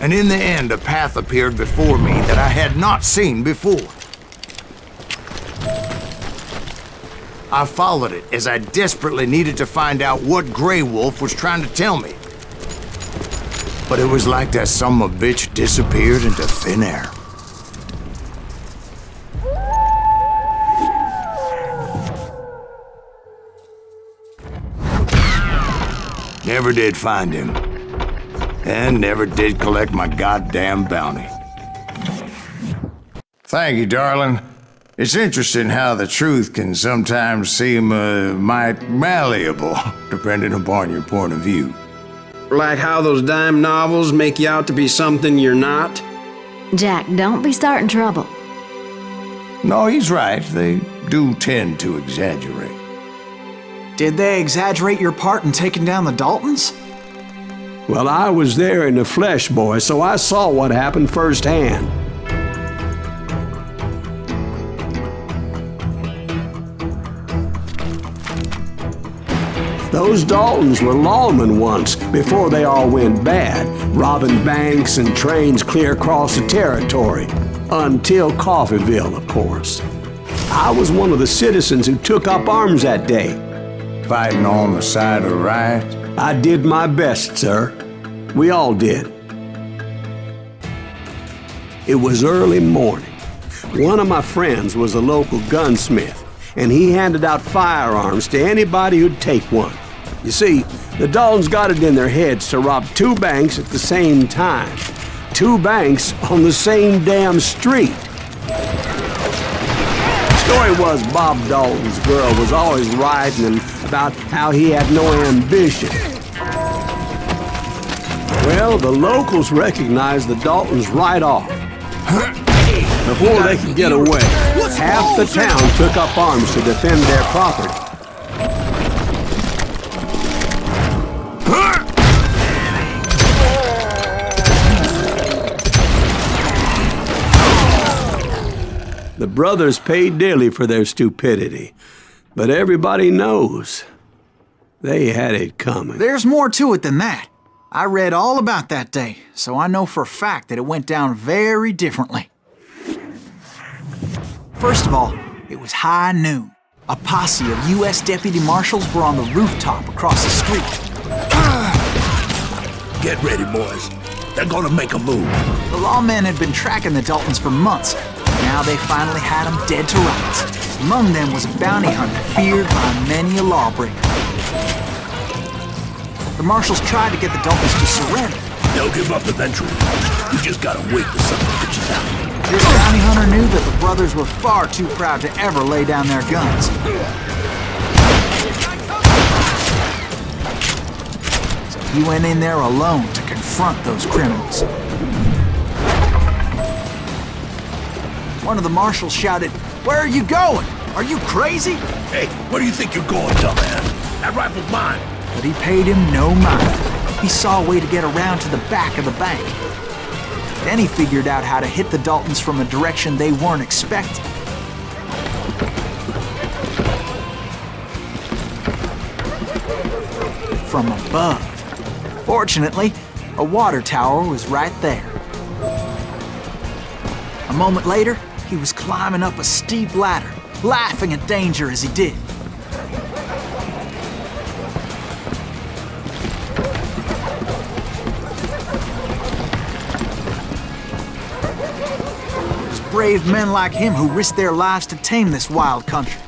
And in the end, a path appeared before me that I had not seen before. I followed it as I desperately needed to find out what Grey Wolf was trying to tell me. But it was like that son of a bitch disappeared into thin air. Never did find him. And never did collect my goddamn bounty. Thank you, darling. It's interesting how the truth can sometimes seem, might malleable, depending upon your point of view. Like how those dime novels make you out to be something you're not? Jack, don't be starting trouble. No, he's right. They do tend to exaggerate. Did they exaggerate your part in taking down the Daltons? Well, I was there in the flesh, boy, so I saw what happened firsthand. Those Daltons were lawmen once, before they all went bad, robbing banks and trains clear across the territory. Until Coffeeville, of course. I was one of the citizens who took up arms that day. Fighting on the side of the riot? I did my best, sir. We all did. It was early morning. One of my friends was a local gunsmith, and he handed out firearms to anybody who'd take one. You see, the Daltons got it in their heads to rob 2 banks at the same time. 2 banks on the same damn street. The story was Bob Dalton's girl was always writing about how he had no ambition. Well, the locals recognized the Daltons right off. Before they could get away, half the town took up arms to defend their property. The brothers paid dearly for their stupidity, but everybody knows they had it coming. There's more to it than that. I read all about that day, so I know for a fact that it went down very differently. First of all, it was high noon. A posse of U.S. deputy marshals were on the rooftop across the street. Get ready, boys. They're gonna make a move. The lawmen had been tracking the Daltons for months. Now they finally had them dead to rights. Among them was a bounty hunter feared by many a lawbreaker. The marshals tried to get the Daltons to surrender. They'll give up eventually. You just gotta wait till something bitches out. This bounty hunter knew that the brothers were far too proud to ever lay down their guns. So he went in there alone to confront those criminals. One of the marshals shouted, "Where are you going? Are you crazy?" Hey, where do you think you're going, dumbass? That rifle's mine. But he paid him no mind. He saw a way to get around to the back of the bank. Then he figured out how to hit the Daltons from a direction they weren't expecting. From above. Fortunately, a water tower was right there. A moment later, he was climbing up a steep ladder, laughing at danger as he did. It was brave men like him who risked their lives to tame this wild country.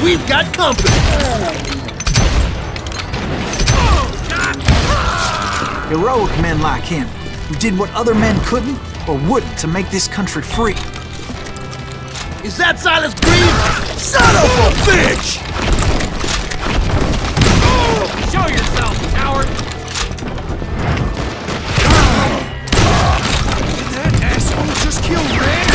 We've got company! Heroic men like him, who did what other men couldn't or wouldn't to make this country free. Is that Silas Green? Son of a bitch! Show yourself, coward! That asshole just killed Ray!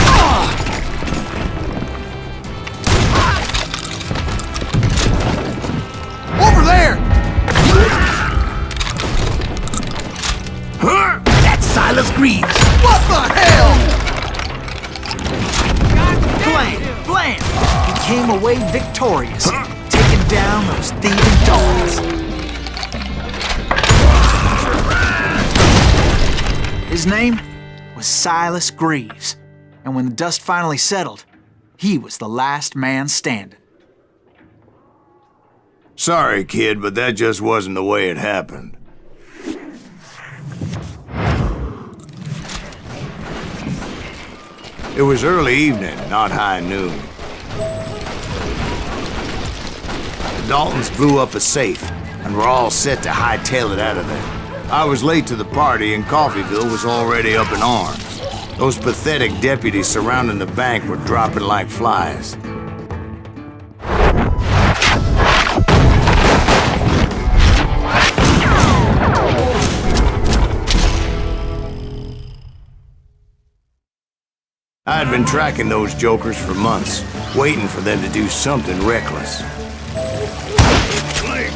Over there! That's Silas Green! What the hell? Blam! He came away victorious, taking down those thieving dogs. His name was Silas Greaves, and when the dust finally settled, he was the last man standing. Sorry, kid, but that just wasn't the way it happened. It was early evening, not high noon. The Daltons blew up a safe, and were all set to hightail it out of there. I was late to the party, and Coffeeville was already up in arms. Those pathetic deputies surrounding the bank were dropping like flies. I'd been tracking those jokers for months, waiting for them to do something reckless.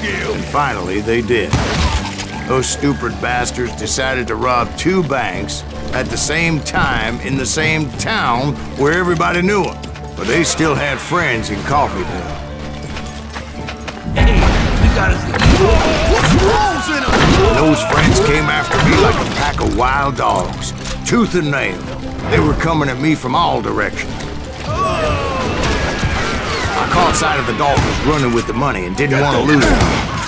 And finally, they did. Those stupid bastards decided to rob 2 banks at the same time in the same town where everybody knew them. But they still had friends in Coffeeville. Hey, we got us. What's rolls in them? Those friends came after me like a pack of wild dogs, tooth and nail. They were coming at me from all directions. I caught sight of the Daltons running with the money and didn't want to lose them.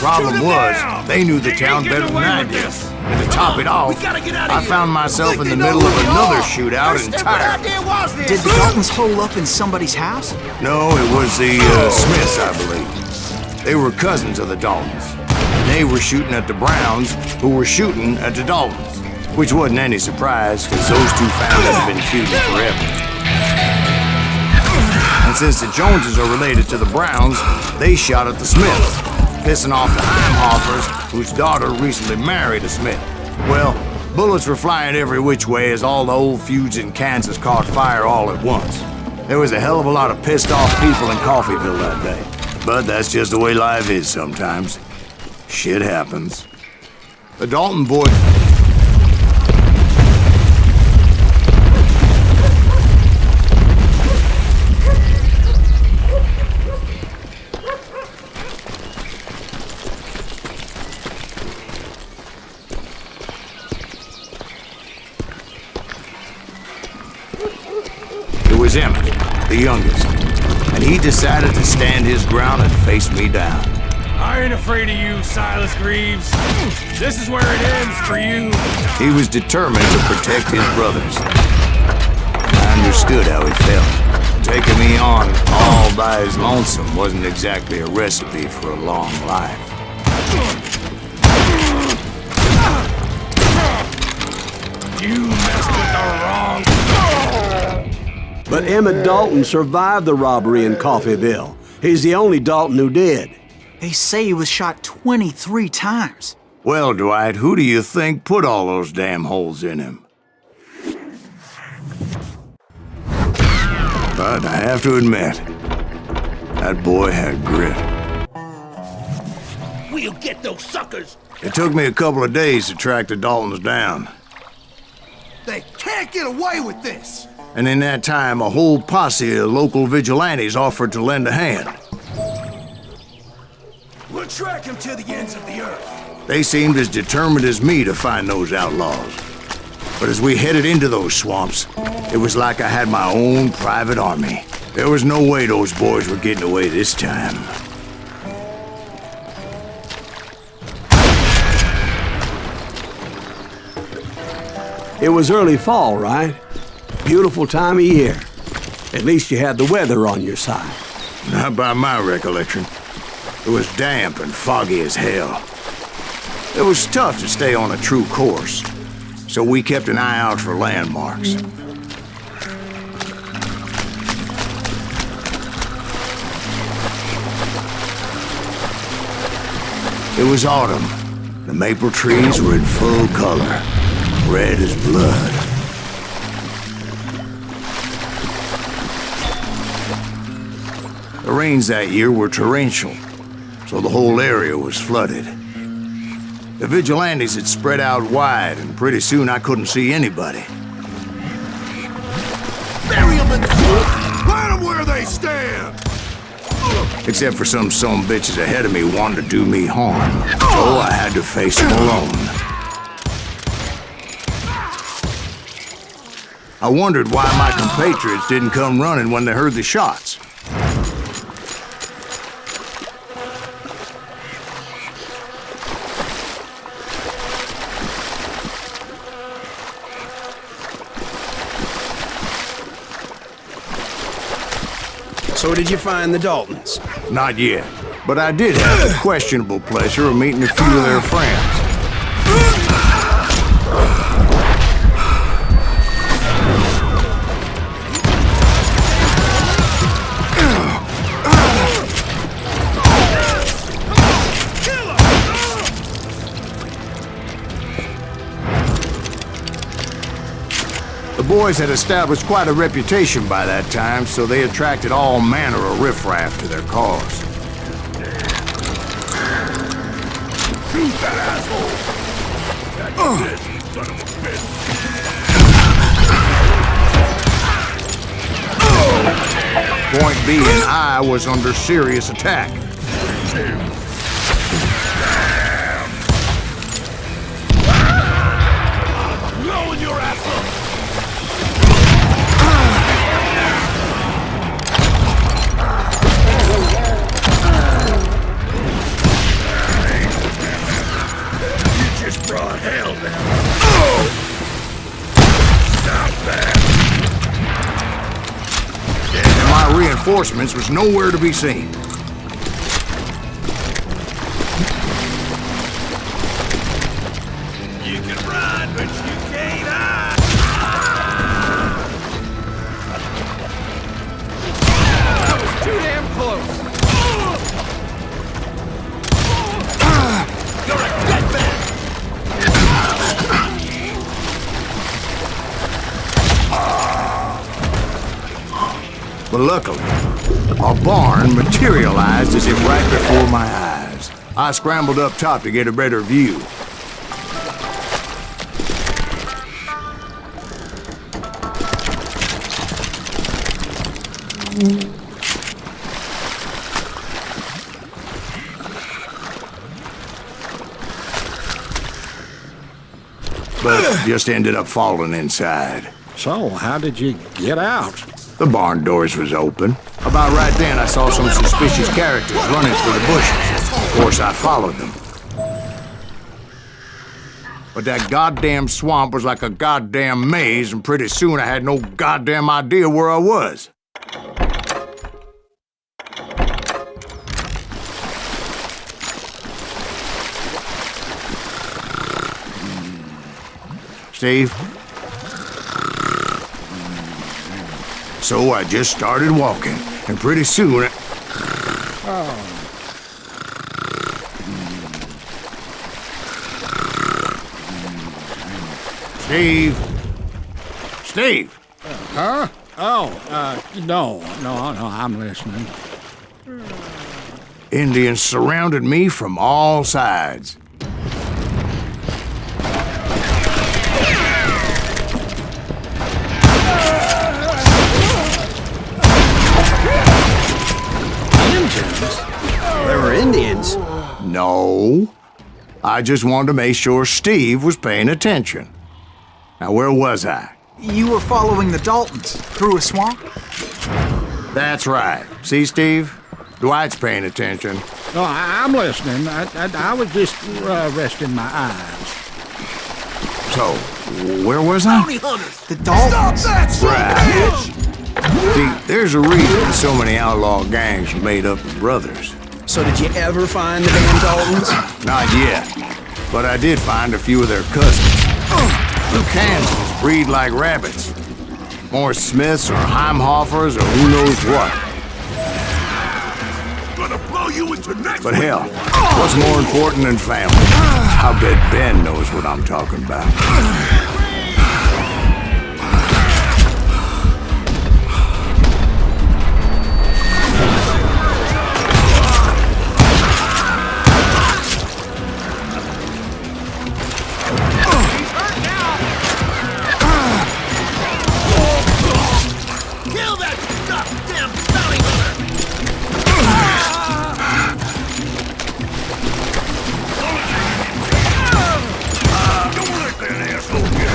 Problem was, they knew the town better than I did. And to top it off, I found myself in the middle of another shootout entirely. Did the Daltons hole up in somebody's house? No, it was the Smiths, I believe. They were cousins of the Daltons. And they were shooting at the Browns, who were shooting at the Daltons. Which wasn't any surprise, because those 2 families have been feuding forever. And since the Joneses are related to the Browns, they shot at the Smiths, pissing off the Heimhoffers, whose daughter recently married a Smith. Well, bullets were flying every which way as all the old feuds in Kansas caught fire all at once. There was a hell of a lot of pissed off people in Coffeeville that day. But that's just the way life is sometimes. Shit happens. The Dalton boy... was Emmett, the youngest, and he decided to stand his ground and face me down. I ain't afraid of you, Silas Greaves. This is where it ends for you. He was determined to protect his brothers. I understood how he felt. Taking me on all by his lonesome wasn't exactly a recipe for a long life. You messed with the wrong... But Emmett Dalton survived the robbery in Coffeeville. He's the only Dalton who did. They say he was shot 23 times. Well, Dwight, who do you think put all those damn holes in him? But I have to admit, that boy had grit. We'll get those suckers! It took me a couple of days to track the Daltons down. They can't get away with this! And in that time, a whole posse of local vigilantes offered to lend a hand. We'll track him to the ends of the earth. They seemed as determined as me to find those outlaws. But as we headed into those swamps, it was like I had my own private army. There was no way those boys were getting away this time. It was early fall, right? Beautiful time of year. At least you had the weather on your side. Not by my recollection. It was damp and foggy as hell. It was tough to stay on a true course, so we kept an eye out for landmarks. It was autumn. The maple trees were in full color, red as blood. The rains that year were torrential, so the whole area was flooded. The vigilantes had spread out wide, and pretty soon I couldn't see anybody. Bury them in the dirt! Plant them where they stand! Except for some bitches ahead of me wanted to do me harm, so I had to face them alone. I wondered why my compatriots didn't come running when they heard the shots. So did you find the Daltons? Not yet, but I did have the questionable pleasure of meeting a few of their friends. The boys had established quite a reputation by that time, so they attracted all manner of riffraff to their cause. Shoot that asshole! That's it, you son of a bitch! Point being, I was under serious attack. Blowing your ass up! You just brought hell down. Stop that! And my reinforcements was nowhere to be seen. You can run, but you can't hide! That was too damn close! You're a dead man! But luckily, a barn materialized as if right before my eyes. I scrambled up top to get a better view. But just ended up falling inside. So, how did you get out? The barn doors was open. About right then, I saw some suspicious characters running through the bushes. Of course, I followed them. But that goddamn swamp was like a goddamn maze, and pretty soon I had no goddamn idea where I was. Steve? So I just started walking, and pretty soon Steve? Steve? Huh? Oh, no, I'm listening. Indians surrounded me from all sides. There were Indians? No. I just wanted to make sure Steve was paying attention. Now, where was I? You were following the Daltons through a swamp? That's right. See, Steve? Dwight's paying attention. No, I'm listening. I was just resting my eyes. So, where was I? Bounty hunters! The Daltons? Stop that, son of a bitch! See, there's a reason so many outlaw gangs are made up of brothers. So did you ever find the damn Daltons? Not yet, but I did find a few of their cousins. The Kansans breed like rabbits. More Smiths or Heimhoffers or who knows what. Gonna blow you into next But hell, what's more important than family? I bet Ben knows what I'm talking about. Kill that goddamn bounty hunter! Don't let that asshole get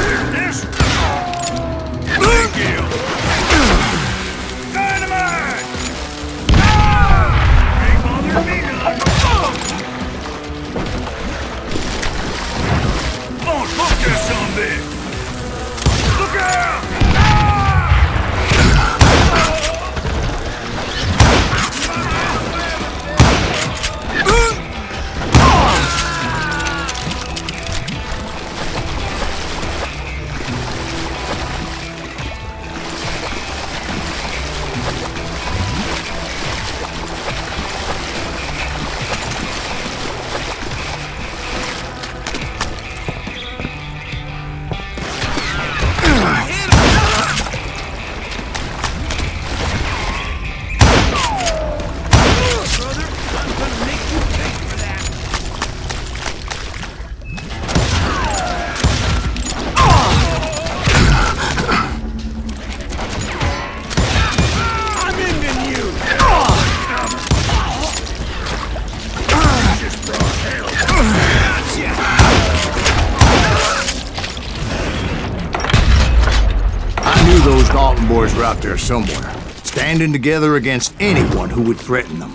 boys were out there somewhere, standing together against anyone who would threaten them.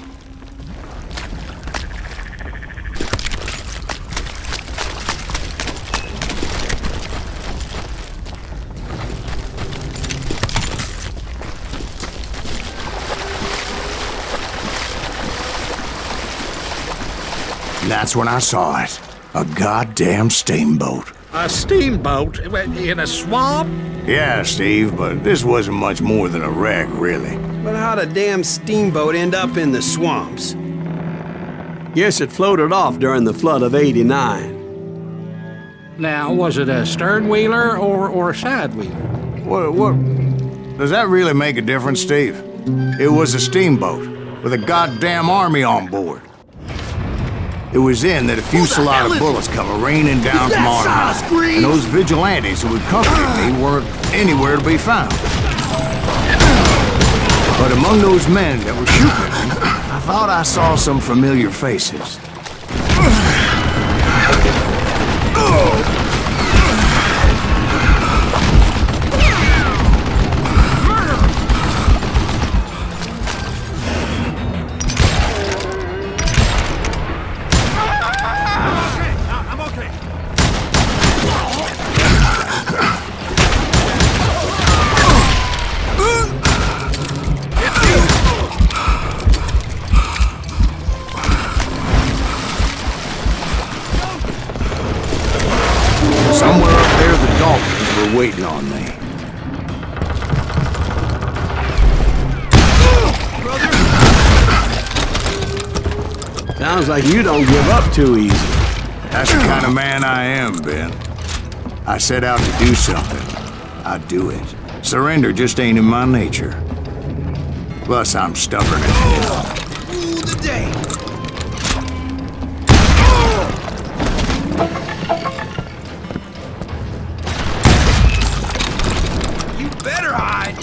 And that's when I saw it. A goddamn steamboat. A steamboat in a swamp? Yeah, Steve, but this wasn't much more than a wreck, really. But how'd a damn steamboat end up in the swamps? Guess it floated off during the flood of '89. Now, was it a stern wheeler or a side wheeler? What? Does that really make a difference, Steve? It was a steamboat with a goddamn army on board. It was then that a fusillade of bullets come raining down from on high, and those vigilantes who had comforted me weren't anywhere to be found. But among those men that were shooting at me, I thought I saw some familiar faces. Somewhere up there, the Daltons were waiting on me. Sounds like you don't give up too easy. That's the kind of man I am, Ben. I set out to do something. I do it. Surrender just ain't in my nature. Plus, I'm stubborn as hell. Rule the day. You better hide.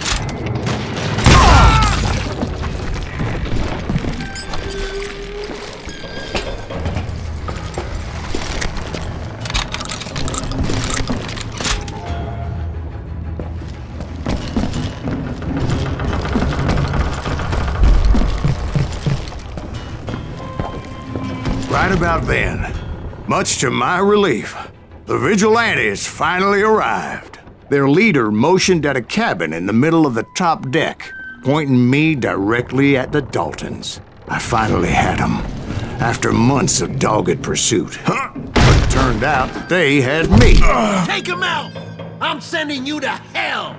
Right about then, much to my relief, the vigilantes finally arrived. Their leader motioned at a cabin in the middle of the top deck, pointing me directly at the Daltons. I finally had them, after months of dogged pursuit. But it turned out that they had me. Take him out! I'm sending you to hell!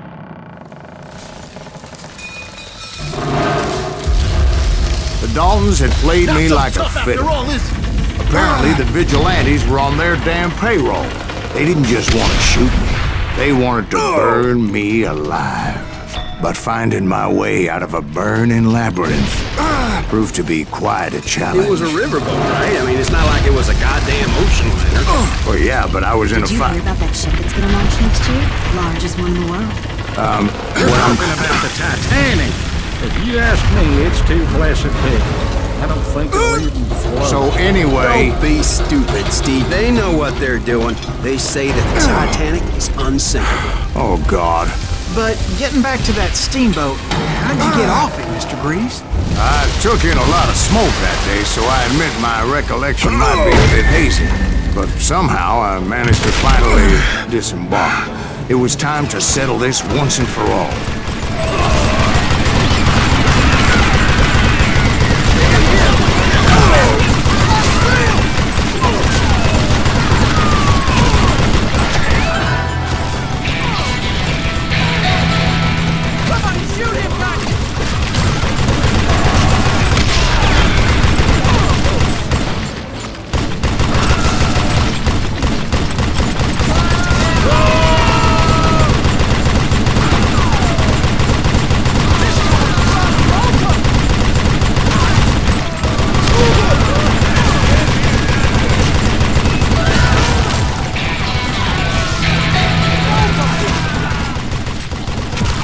The Daltons had played me like a fiddle. After all this. Apparently, the vigilantes were on their damn payroll. They didn't just want to shoot me. They wanted to burn me alive. But finding my way out of a burning labyrinth proved to be quite a challenge. It was a riverboat, right? I mean, it's not like it was a goddamn ocean liner. Well, yeah, but I was in a Did you fight. hear about that ship that's gonna launch next year? Largest one in the world. You're talking about the Titanic. If you ask me, it's too blessed big. I don't think they'll even float. So anyway... Don't be stupid, Steve. They know what they're doing. They say that the Titanic is unsinkable. Oh, God. But getting back to that steamboat, how'd you get off it, Mr. Greaves? I took in a lot of smoke that day, so I admit my recollection might be a bit hazy. But somehow I managed to finally disembark. It was time to settle this once and for all.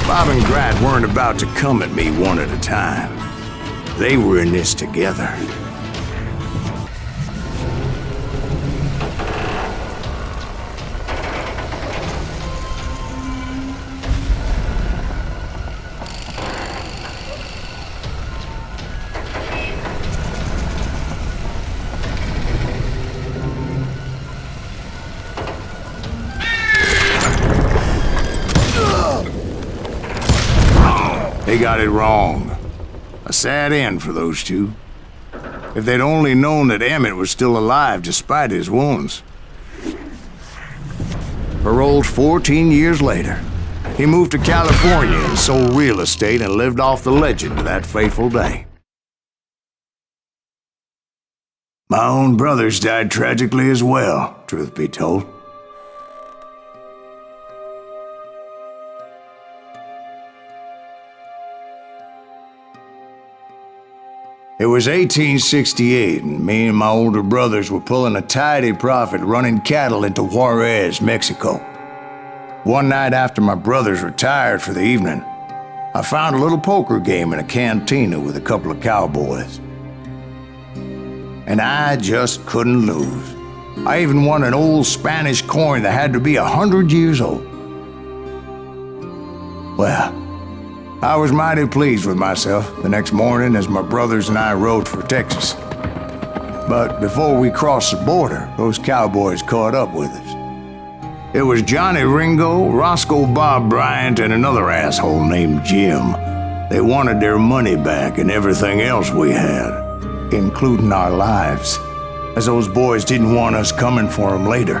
Bob and Grat weren't about to come at me one at a time. They were in this together. they got it wrong. A sad end for those two. If they'd only known that Emmett was still alive despite his wounds. Paroled 14 years later, he moved to California and sold real estate and lived off the legend of that fateful day. My own brothers died tragically as well, truth be told. It was 1868, and me and my older brothers were pulling a tidy profit running cattle into Juarez, Mexico. One night after my brothers retired for the evening, I found a little poker game in a cantina with a couple of cowboys. And I just couldn't lose. I even won an old Spanish coin that had to be 100 years old. Well, I was mighty pleased with myself the next morning as my brothers and I rode for Texas. But before we crossed the border, those cowboys caught up with us. It was Johnny Ringo, Roscoe Bob Bryant, and another asshole named Jim. They wanted their money back and everything else we had, including our lives, as those boys didn't want us coming for them later.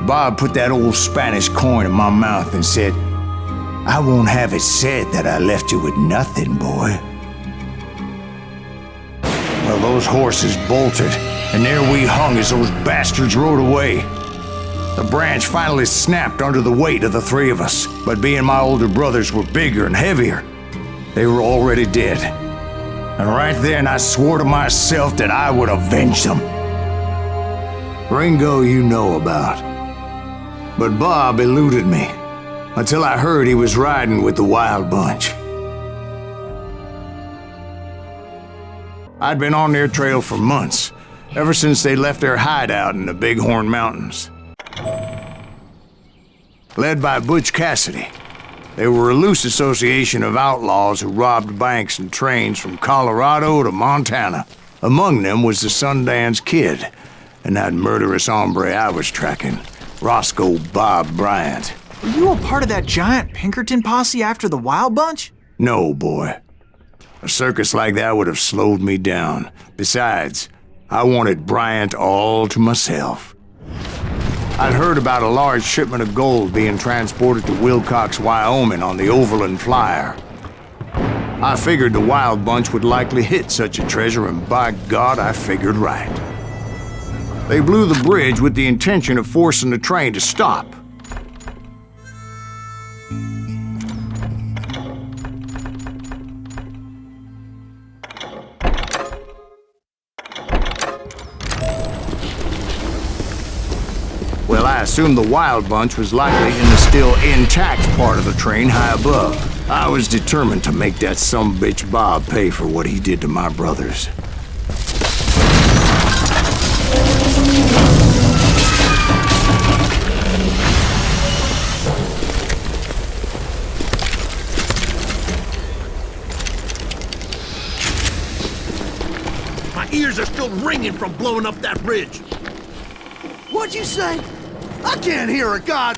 Bob put that old Spanish coin in my mouth and said, "I won't have it said that I left you with nothing, boy." Well, those horses bolted, and there we hung as those bastards rode away. The branch finally snapped under the weight of the three of us, but being my older brothers were bigger and heavier, they were already dead. And right then I swore to myself that I would avenge them. Ringo you know about, but Bob eluded me. Until I heard he was riding with the Wild Bunch. I'd been on their trail for months, ever since they left their hideout in the Bighorn Mountains. Led by Butch Cassidy, they were a loose association of outlaws who robbed banks and trains from Colorado to Montana. Among them was the Sundance Kid, and that murderous hombre I was tracking, Roscoe Bob Bryant. Were you a part of that giant Pinkerton posse after the Wild Bunch? No, boy. A circus like that would have slowed me down. Besides, I wanted Bryant all to myself. I'd heard about a large shipment of gold being transported to Wilcox, Wyoming on the Overland Flyer. I figured the Wild Bunch would likely hit such a treasure, and by God, I figured right. They blew the bridge with the intention of forcing the train to stop. Well, I assumed the Wild Bunch was likely in the still intact part of the train high above. I was determined to make that sumbitch Bob pay for what he did to my brothers. My ears are still ringing from blowing up that bridge. What'd you say? I can't hear a god.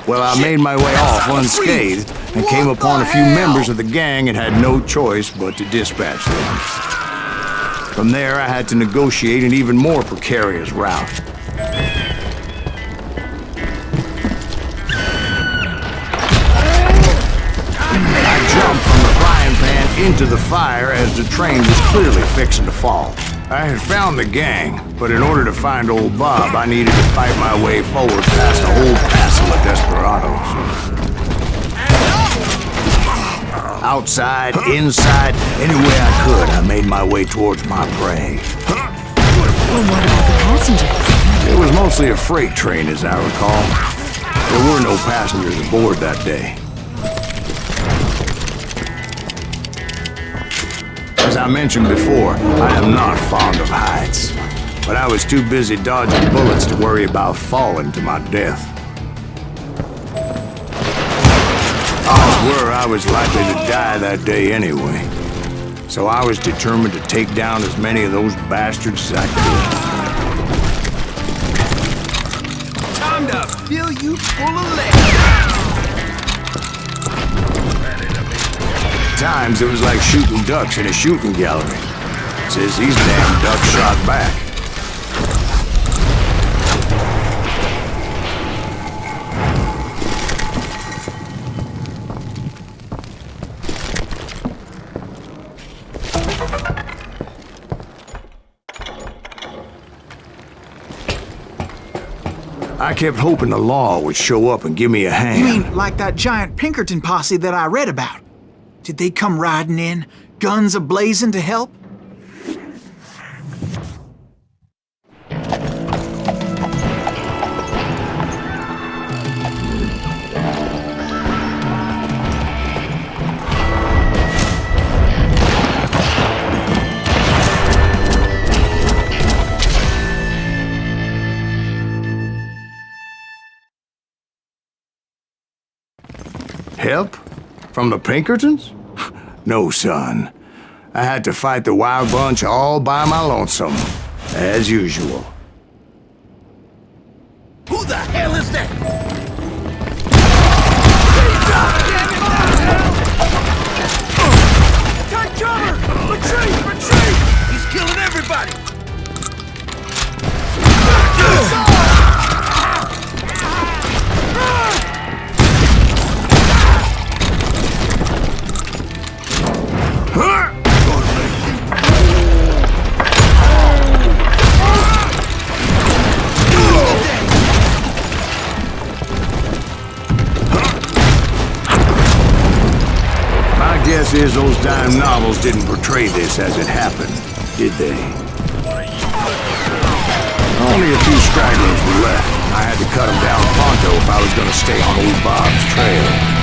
Well, I made my way off unscathed and came upon a few members of the gang and had no choice but to dispatch them. From there, I had to negotiate an even more precarious route. I jumped from the frying pan into the fire as the train was clearly fixing to fall. I had found the gang, but in order to find old Bob, I needed to fight my way forward past a whole passel of desperados. Outside, inside, any way I could, I made my way towards my prey. Well, what about the passengers? It was mostly a freight train, as I recall. There were no passengers aboard that day. As I mentioned before, I am not fond of heights, but I was too busy dodging bullets to worry about falling to my death. Odds were I was likely to die that day anyway, so I was determined to take down as many of those bastards as I could. Time to fill you full of lead. times, it was like shooting ducks in a shooting gallery. Says these damn ducks shot back. I kept hoping the law would show up and give me a hand. You mean like that giant Pinkerton posse that I read about? Did they come riding in, guns a-blazing to help? Help? From the Pinkertons? No, son. I had to fight the Wild Bunch all by my lonesome, as usual. Who the hell is that? Take cover! Retreat! Retreat! He's killing everybody! Guess is those dime novels didn't portray this as it happened, did they? Only a few stragglers were left. I had to cut them down pronto if I was gonna stay on old Bob's trail.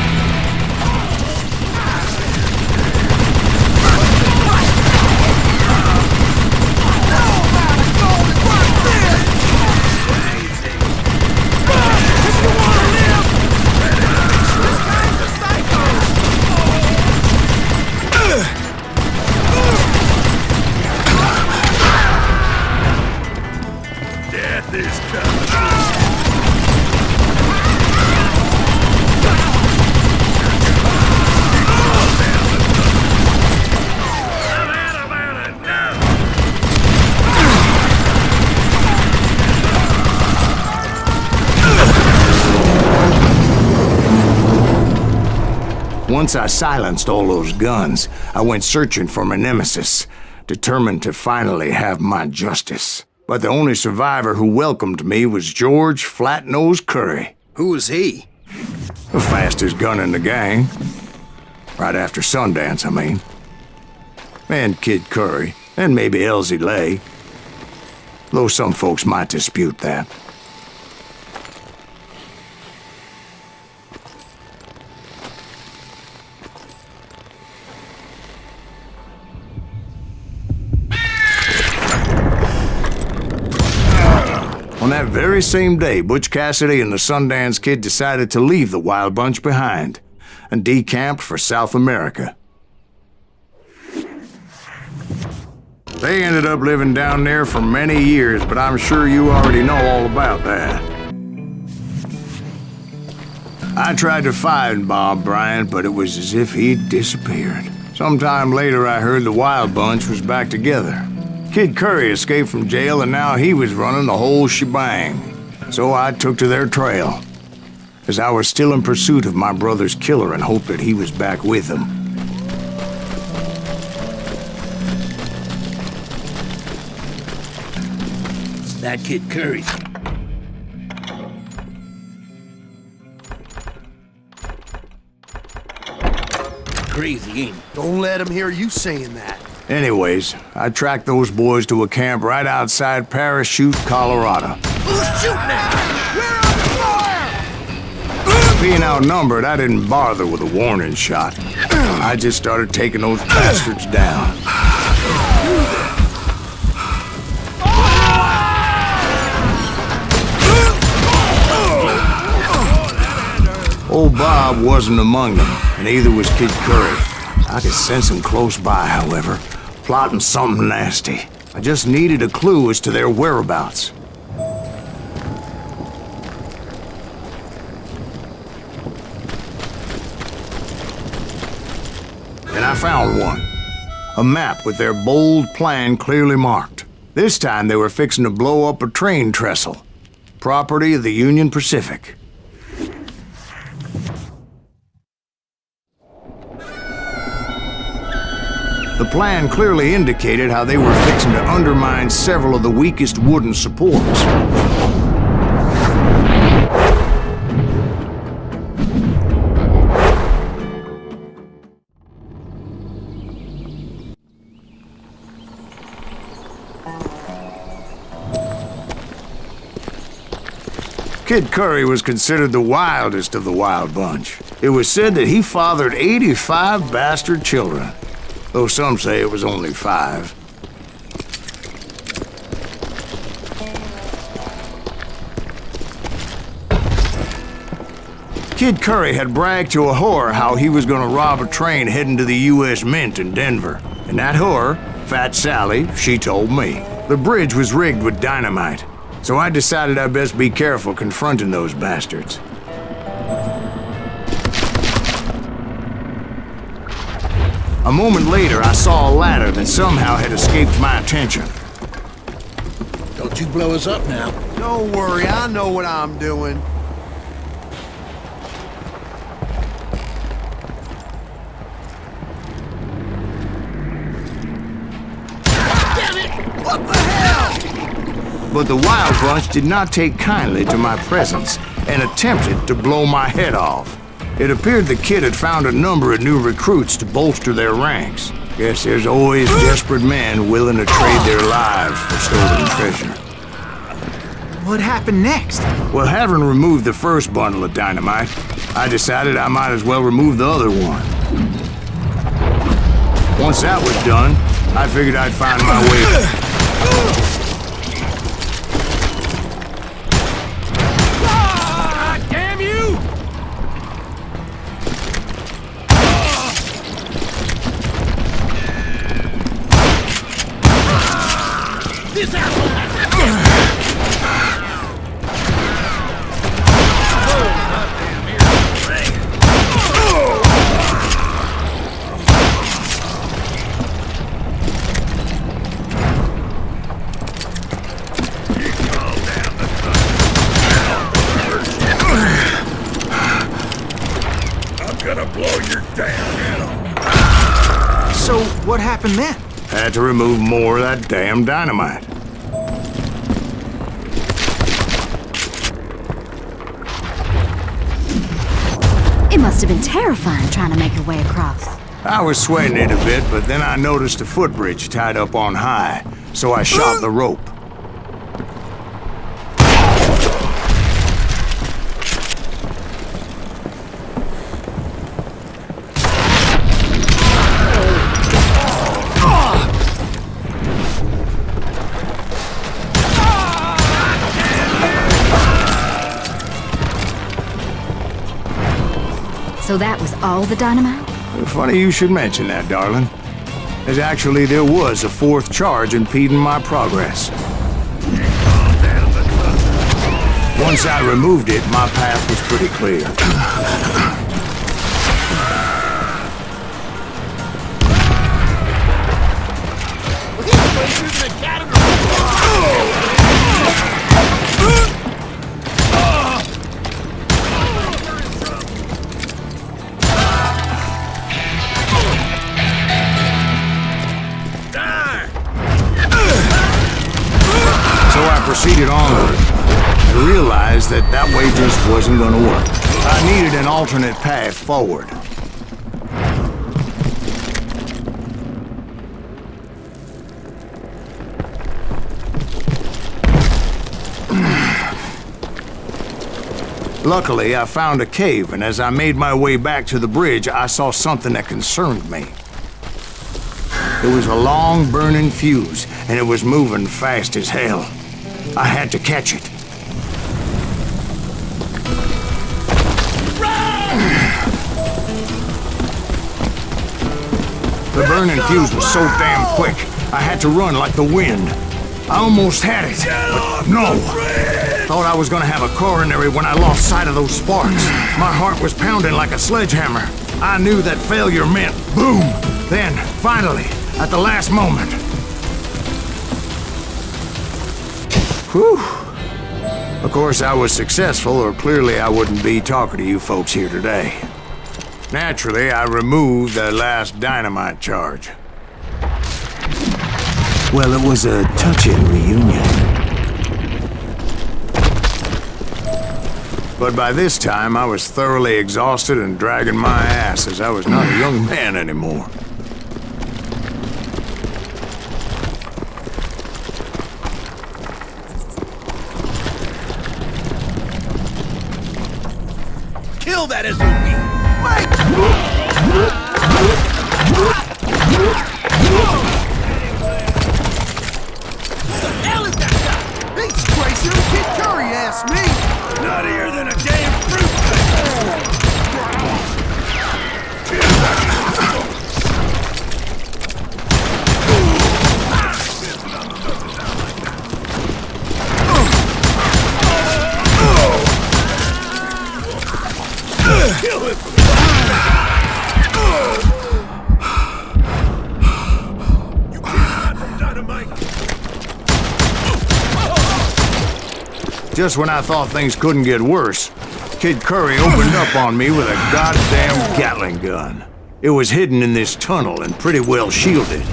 Once I silenced all those guns, I went searching for my nemesis, determined to finally have my justice. But the only survivor who welcomed me was George Flat-Nose Curry. Who was he? The fastest gun in the gang. Right after Sundance, I mean. And Kid Curry, and maybe Elsie Lay. Though some folks might dispute that. On that very same day, Butch Cassidy and the Sundance Kid decided to leave the Wild Bunch behind and decamped for South America. They ended up living down there for many years, but I'm sure you already know all about that. I tried to find Bob Bryant, but it was as if he'd disappeared. Sometime later, I heard the Wild Bunch was back together. Kid Curry escaped from jail, and now he was running the whole shebang. So I took to their trail, as I was still in pursuit of my brother's killer and hoped that he was back with him. That Kid Curry. Crazy, ain't he? Don't let him hear you saying that. Anyways, I tracked those boys to a camp right outside Parachute, Colorado. Who's shooting at? We're under fire! Being outnumbered, I didn't bother with a warning shot. I just started taking those bastards down. Old Bob wasn't among them, and neither was Kid Curry. I could sense him close by, however, plotting something nasty. I just needed a clue as to their whereabouts. And I found one. A map with their bold plan clearly marked. This time they were fixing to blow up a train trestle. Property of the Union Pacific. The plan clearly indicated how they were fixing to undermine several of the weakest wooden supports. Kid Curry was considered the wildest of the wild bunch. It was said that he fathered 85 bastard children, though some say it was only 5. Kid Curry had bragged to a whore how he was gonna rob a train heading to the U.S. Mint in Denver. And that whore, Fat Sally, she told me. The bridge was rigged with dynamite, so I decided I'd best be careful confronting those bastards. A moment later, I saw a ladder that somehow had escaped my attention. Don't you blow us up now. Don't worry, I know what I'm doing. Damn it! What the hell? But the wild bunch did not take kindly to my presence and attempted to blow my head off. It appeared the kid had found a number of new recruits to bolster their ranks. Guess there's always desperate men willing to trade their lives for stolen treasure. What happened next? Well, having removed the first bundle of dynamite, I decided I might as well remove the other one. Once that was done, I figured I'd find my way. This asshole has I'm gonna blow your damn head off. So, what happened then? Had to remove more of that damn dynamite. It must have been terrifying trying to make your way across. I was sweating it a bit, but then I noticed a footbridge tied up on high, so I shot the rope. So that was all the dynamite? Funny you should mention that, darling. As actually, there was a 4th charge impeding my progress. Once I removed it, my path was pretty clear. Proceeded onward and realized that that way just wasn't going to work. I needed an alternate path forward. Luckily, I found a cave, and as I made my way back to the bridge, I saw something that concerned me. It was a long, burning fuse, and it was moving fast as hell. I had to catch it. The burning fuse was so damn quick, I had to run like the wind. I almost had it, but no. Thought I was gonna have a coronary when I lost sight of those sparks. My heart was pounding like a sledgehammer. I knew that failure meant boom. Then, finally, at the last moment. Whew. Of course, I was successful, or clearly I wouldn't be talking to you folks here today. Naturally, I removed that last dynamite charge. Well, it was a touching reunion. But by this time, I was thoroughly exhausted and dragging my ass as I was not a young man anymore. Kill that SOB! Mike! Who the hell is that guy? He's Tracer and Kid Curry asked me! Nuttier than a damn fruit Kill him! You can't hide from dynamite! Just when I thought things couldn't get worse, Kid Curry opened up on me with a goddamn Gatling gun. It was hidden in this tunnel and pretty well shielded.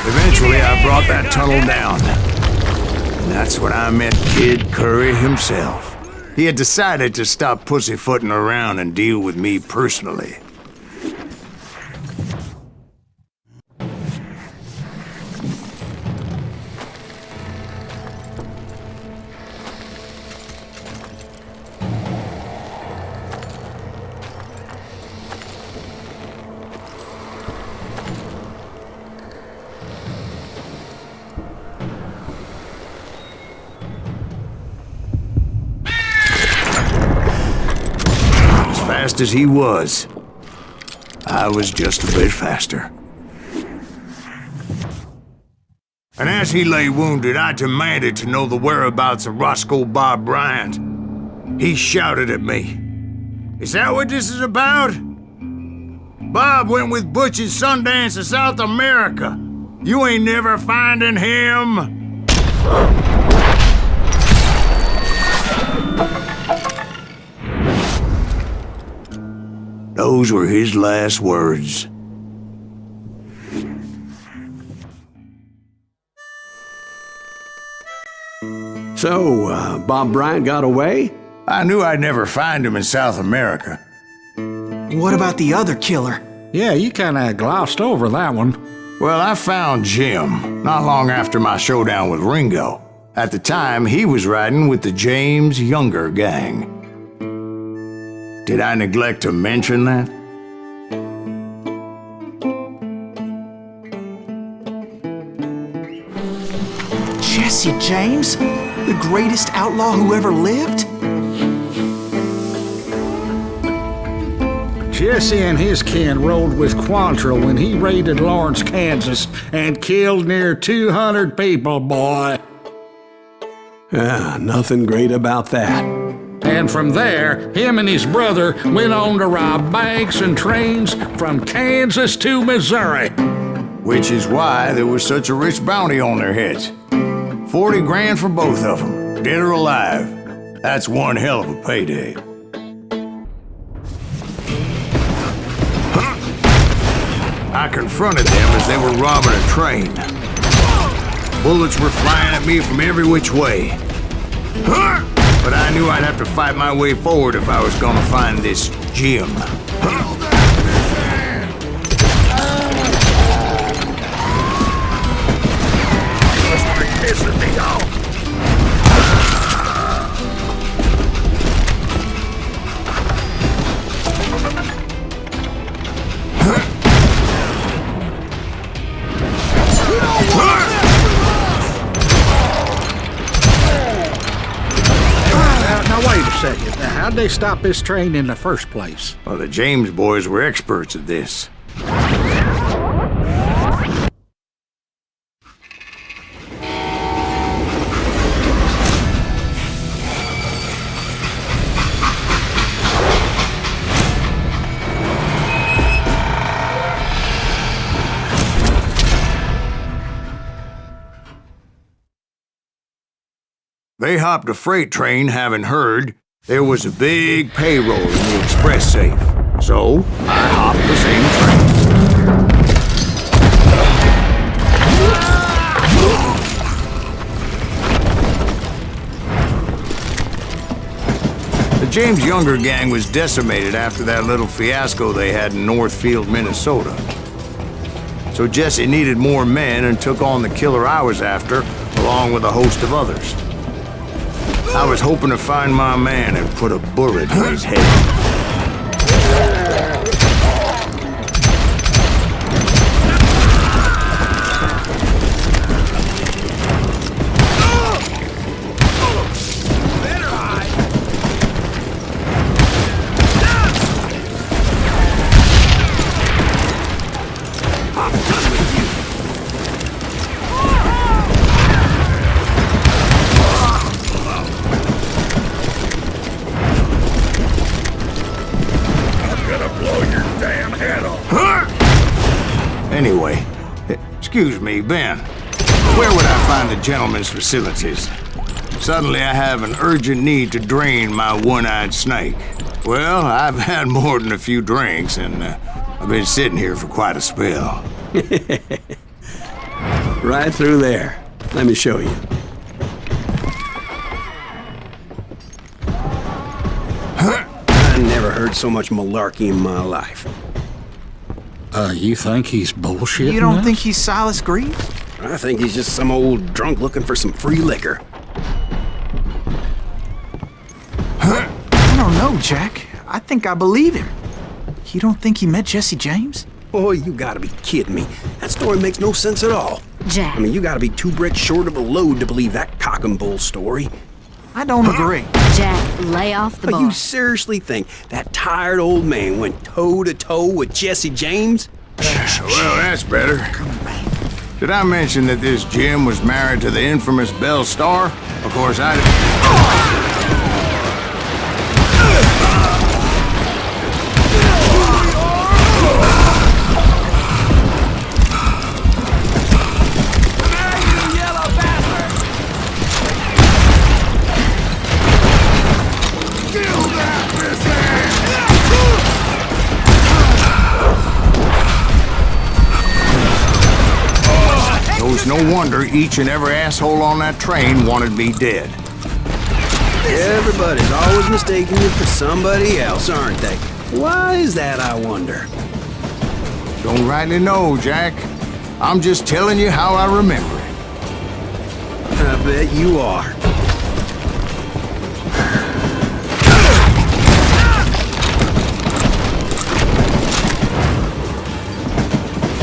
Eventually, I brought that tunnel down. And that's when I met Kid Curry himself. He had decided to stop pussyfooting around and deal with me personally. Fast as he was, I was just a bit faster. And as he lay wounded, I demanded to know the whereabouts of Roscoe Bob Bryant. He shouted at me, "Is that what this is about? Bob went with Butch and Sundance to South America. You ain't never finding him." Those were his last words. So, Bob Bryant got away? I knew I'd never find him in South America. What about the other killer? Yeah, you kinda glossed over that one. Well, I found Jim not long after my showdown with Ringo. At the time, he was riding with the James Younger gang. Did I neglect to mention that? Jesse James? The greatest outlaw who ever lived? Jesse and his kin rode with Quantrill when he raided Lawrence, Kansas, and killed near 200 people, boy. Nothing great about that. And from there, him and his brother went on to rob banks and trains from Kansas to Missouri. Which is why there was such a rich bounty on their heads. 40 grand for both of them, dead or alive. That's one hell of a payday. I confronted them as they were robbing a train. Bullets were flying at me from every which way. But I knew I'd have to fight my way forward if I was gonna find this Jim. Pissing me off. Now wait a second. Now, how'd they stop this train in the first place? Well, the James boys were experts at this. They hopped a freight train having heard there was a big payroll in the express safe. So, I hopped the same train. The James Younger gang was decimated after that little fiasco they had in Northfield, Minnesota. So Jesse needed more men and took on the killer I was after, along with a host of others. I was hoping to find my man and put a bullet in his head. Anyway, excuse me, Ben. Where would I find the gentleman's facilities? Suddenly I have an urgent need to drain my one-eyed snake. Well, I've had more than a few drinks, and I've been sitting here for quite a spell. Right through there. Let me show you. I never heard so much malarkey in my life. You think he's bullshitting? You don't us? think he's Silas Greaves? I think he's just some old drunk looking for some free liquor. I don't know, Jack. I think I believe him. You don't think he met Jesse James? Oh, you gotta be kidding me. That story makes no sense at all. Jack. I mean, you gotta be 2 bricks short of a load to believe that cock and bull story. I don't agree. Jack, lay off the But bar. you seriously think that tired old man went toe-to-toe with Jesse James? Well, that's better. Did I mention that this Jim was married to the infamous Belle Starr? Of course, I didn't. No wonder each and every asshole on that train wanted me dead. Everybody's always mistaking you for somebody else, aren't they? Why is that, I wonder? Don't rightly know, Jack. I'm just telling you how I remember it. I bet you are.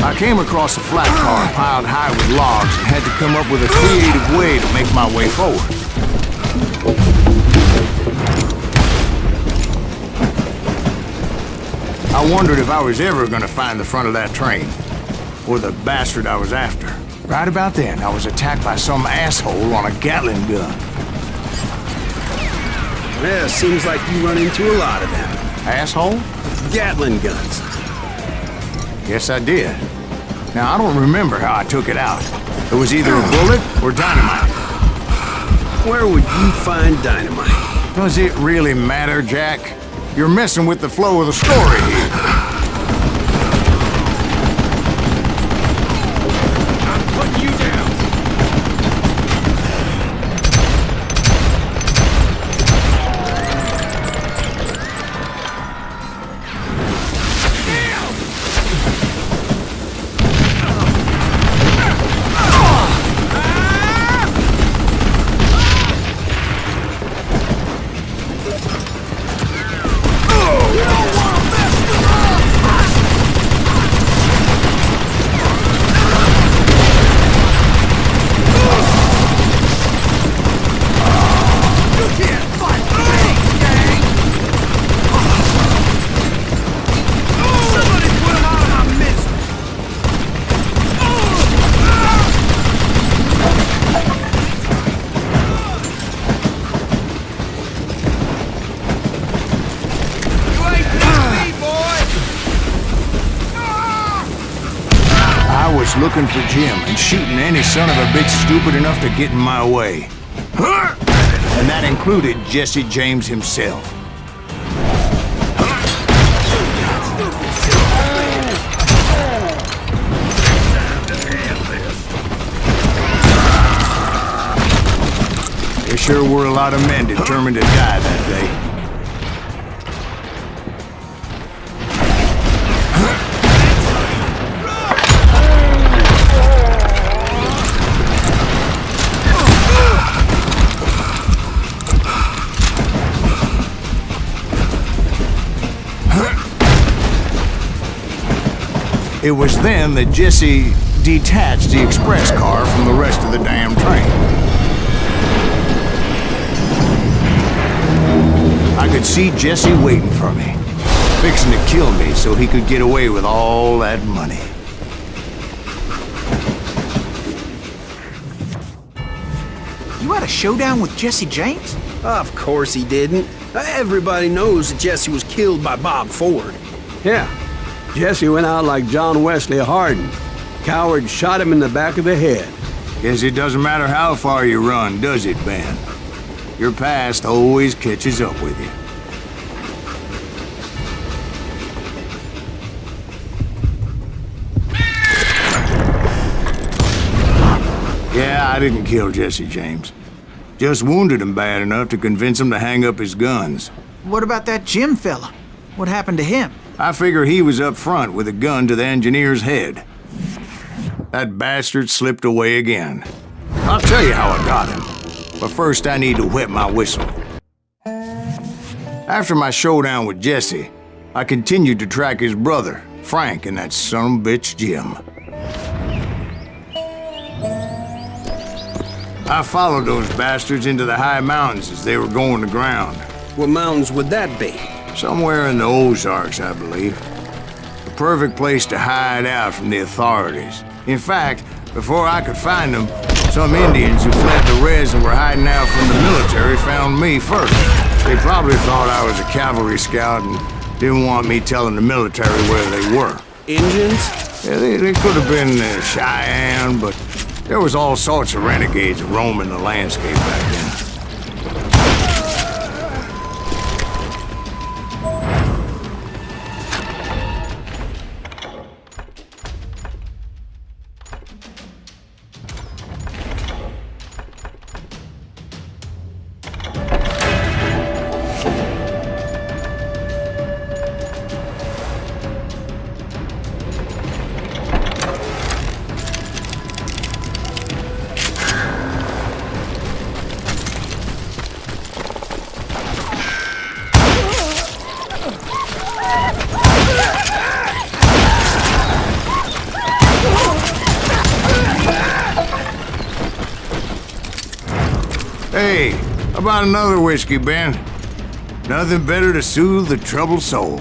I came across a flat car piled high with logs and had to come up with a creative way to make my way forward. I wondered if I was ever going to find the front of that train, or the bastard I was after. Right about then, I was attacked by some asshole on a Gatling gun. Yeah, seems like you run into a lot of them. Asshole? Gatling guns. Yes, I did. Now, I don't remember how I took it out. It was either a bullet or dynamite. Where would you find dynamite? Does it really matter, Jack? You're messing with the flow of the story here. just looking for Jim and shooting any son of a bitch stupid enough to get in my way. And that included Jesse James himself. There sure were a lot of men determined to die that day. It was then that Jesse detached the express car from the rest of the damn train. I could see Jesse waiting for me, fixing to kill me so he could get away with all that money. You had a showdown with Jesse James? Of course he didn't. Everybody knows that Jesse was killed by Bob Ford. Yeah, Jesse went out like John Wesley Hardin. Coward shot him in the back of the head. Guess it doesn't matter how far you run, does it, Ben? Your past always catches up with you. Yeah, I didn't kill Jesse James. Just wounded him bad enough to convince him to hang up his guns. What about that Jim fella? What happened to him? I figure he was up front with a gun to the engineer's head. That bastard slipped away again. I'll tell you how I got him. But first I need to wet my whistle. After my showdown with Jesse, I continued to track his brother, Frank, and that sumbitch Jim. I followed those bastards into the high mountains as they were going to ground. What mountains would that be? Somewhere in the Ozarks, I believe. The perfect place to hide out from the authorities. In fact, before I could find them, some Indians who fled the res and were hiding out from the military found me first. They probably thought I was a cavalry scout and didn't want me telling the military where they were. Indians? Yeah, they could have been Cheyenne, but there was all sorts of renegades roaming the landscape back then. Hey, how about another whiskey, Ben? Nothing better to soothe the troubled soul.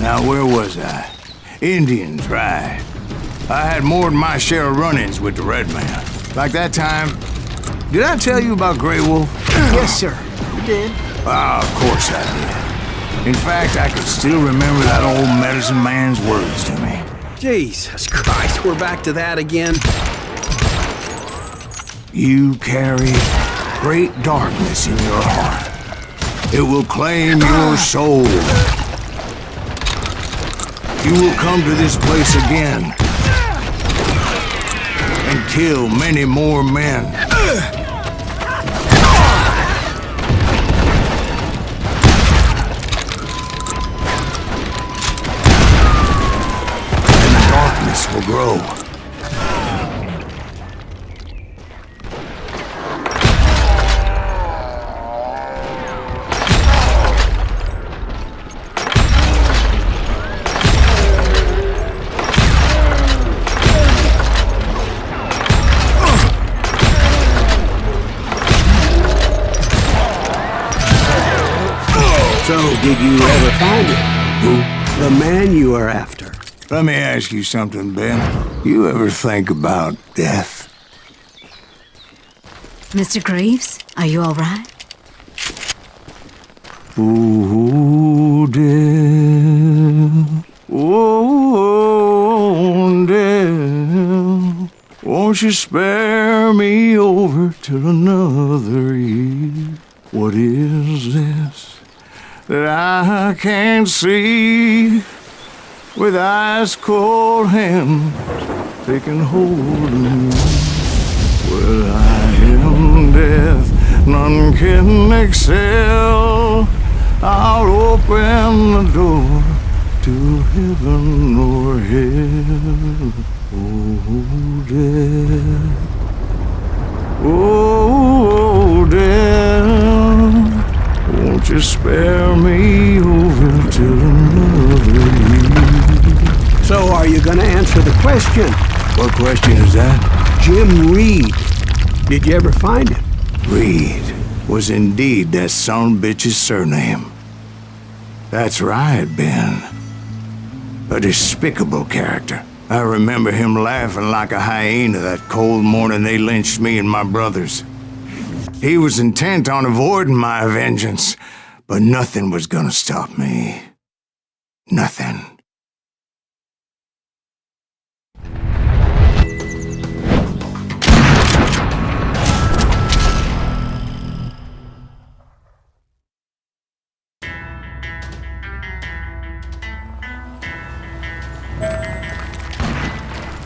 Now, where was I? Indians, right. I had more than my share of run-ins with the Red Man. Like that time... Did I tell you about Grey Wolf? Yes, sir. You did. Ah, of course I did. In fact, I can still remember that old medicine man's words to me. Jesus Christ, we're back to that again. You carry great darkness in your heart. It will claim your soul. You will come to this place again and kill many more men. And the darkness will grow. So, did you ever find it? Who? The man you are after. Let me ask you something, Ben. You ever think about death? Mr. Greaves, are you all right? Who you spare me over till another year? What is this that I can't see? With ice cold hand taking hold of me. Well, I am death, none can excel. I'll open the door to heaven or hell. Oh, death. Oh, death. Won't you spare me over till another year? So are you gonna answer the question? What question is that? Jim Reed. Did you ever find him? Reed was indeed that son-bitch's surname. That's right, Ben. A despicable character. I remember him laughing like a hyena that cold morning they lynched me and my brothers. He was intent on avoiding my vengeance, but nothing was gonna stop me. Nothing.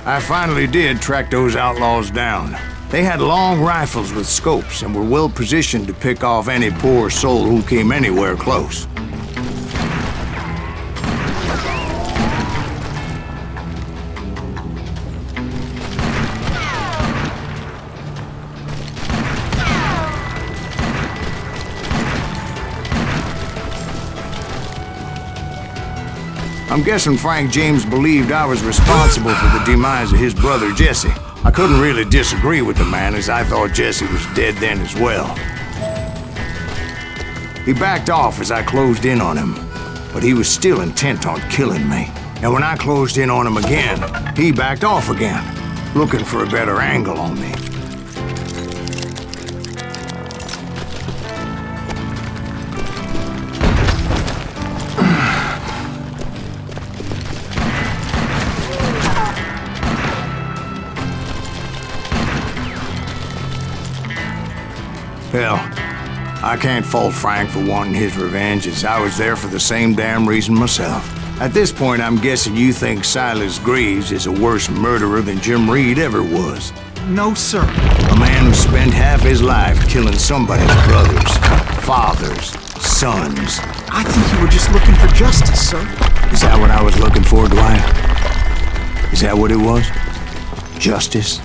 I finally did track those outlaws down. They had long rifles with scopes and were well positioned to pick off any poor soul who came anywhere close. I'm guessing Frank James believed I was responsible for the demise of his brother Jesse. I couldn't really disagree with the man, as I thought Jesse was dead then as well. He backed off as I closed in on him, but he was still intent on killing me. And when I closed in on him again, he backed off again, looking for a better angle on me. Hell, I can't fault Frank for wanting his revenge, as I was there for the same damn reason myself. At this point, I'm guessing you think Silas Greaves is a worse murderer than Jim Reed ever was. No, sir. A man who spent half his life killing somebody's brothers, fathers, sons. I think you were just looking for justice, sir. Is that what I was looking for, Dwight? Is that what it was? Justice?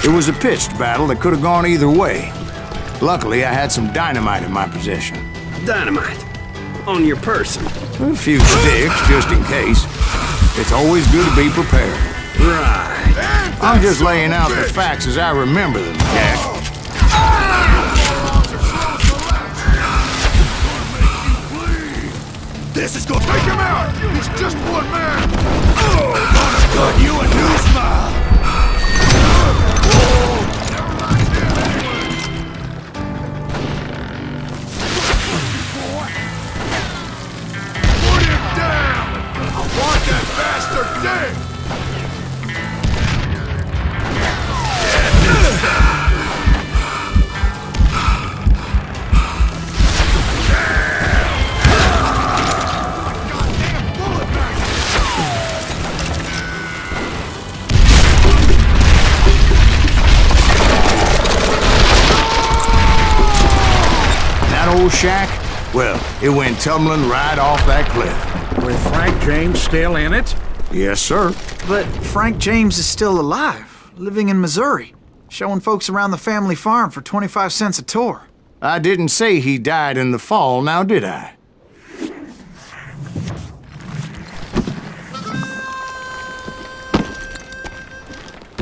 It was a pitched battle that could have gone either way. Luckily, I had some dynamite in my possession. Dynamite? On your person? A few sticks, just in case. It's always good to be prepared. Right. I'm just laying out the facts as I remember them, Jack. This is gonna take him out! He's just one man! Oh, gonna cut you a new smile! Put him down! I want that bastard dead! Old shack? Well, it went tumbling right off that cliff. With Frank James still in it? Yes, sir. But Frank James is still alive, living in Missouri, showing folks around the family farm for 25 cents a tour. I didn't say he died in the fall, now did I?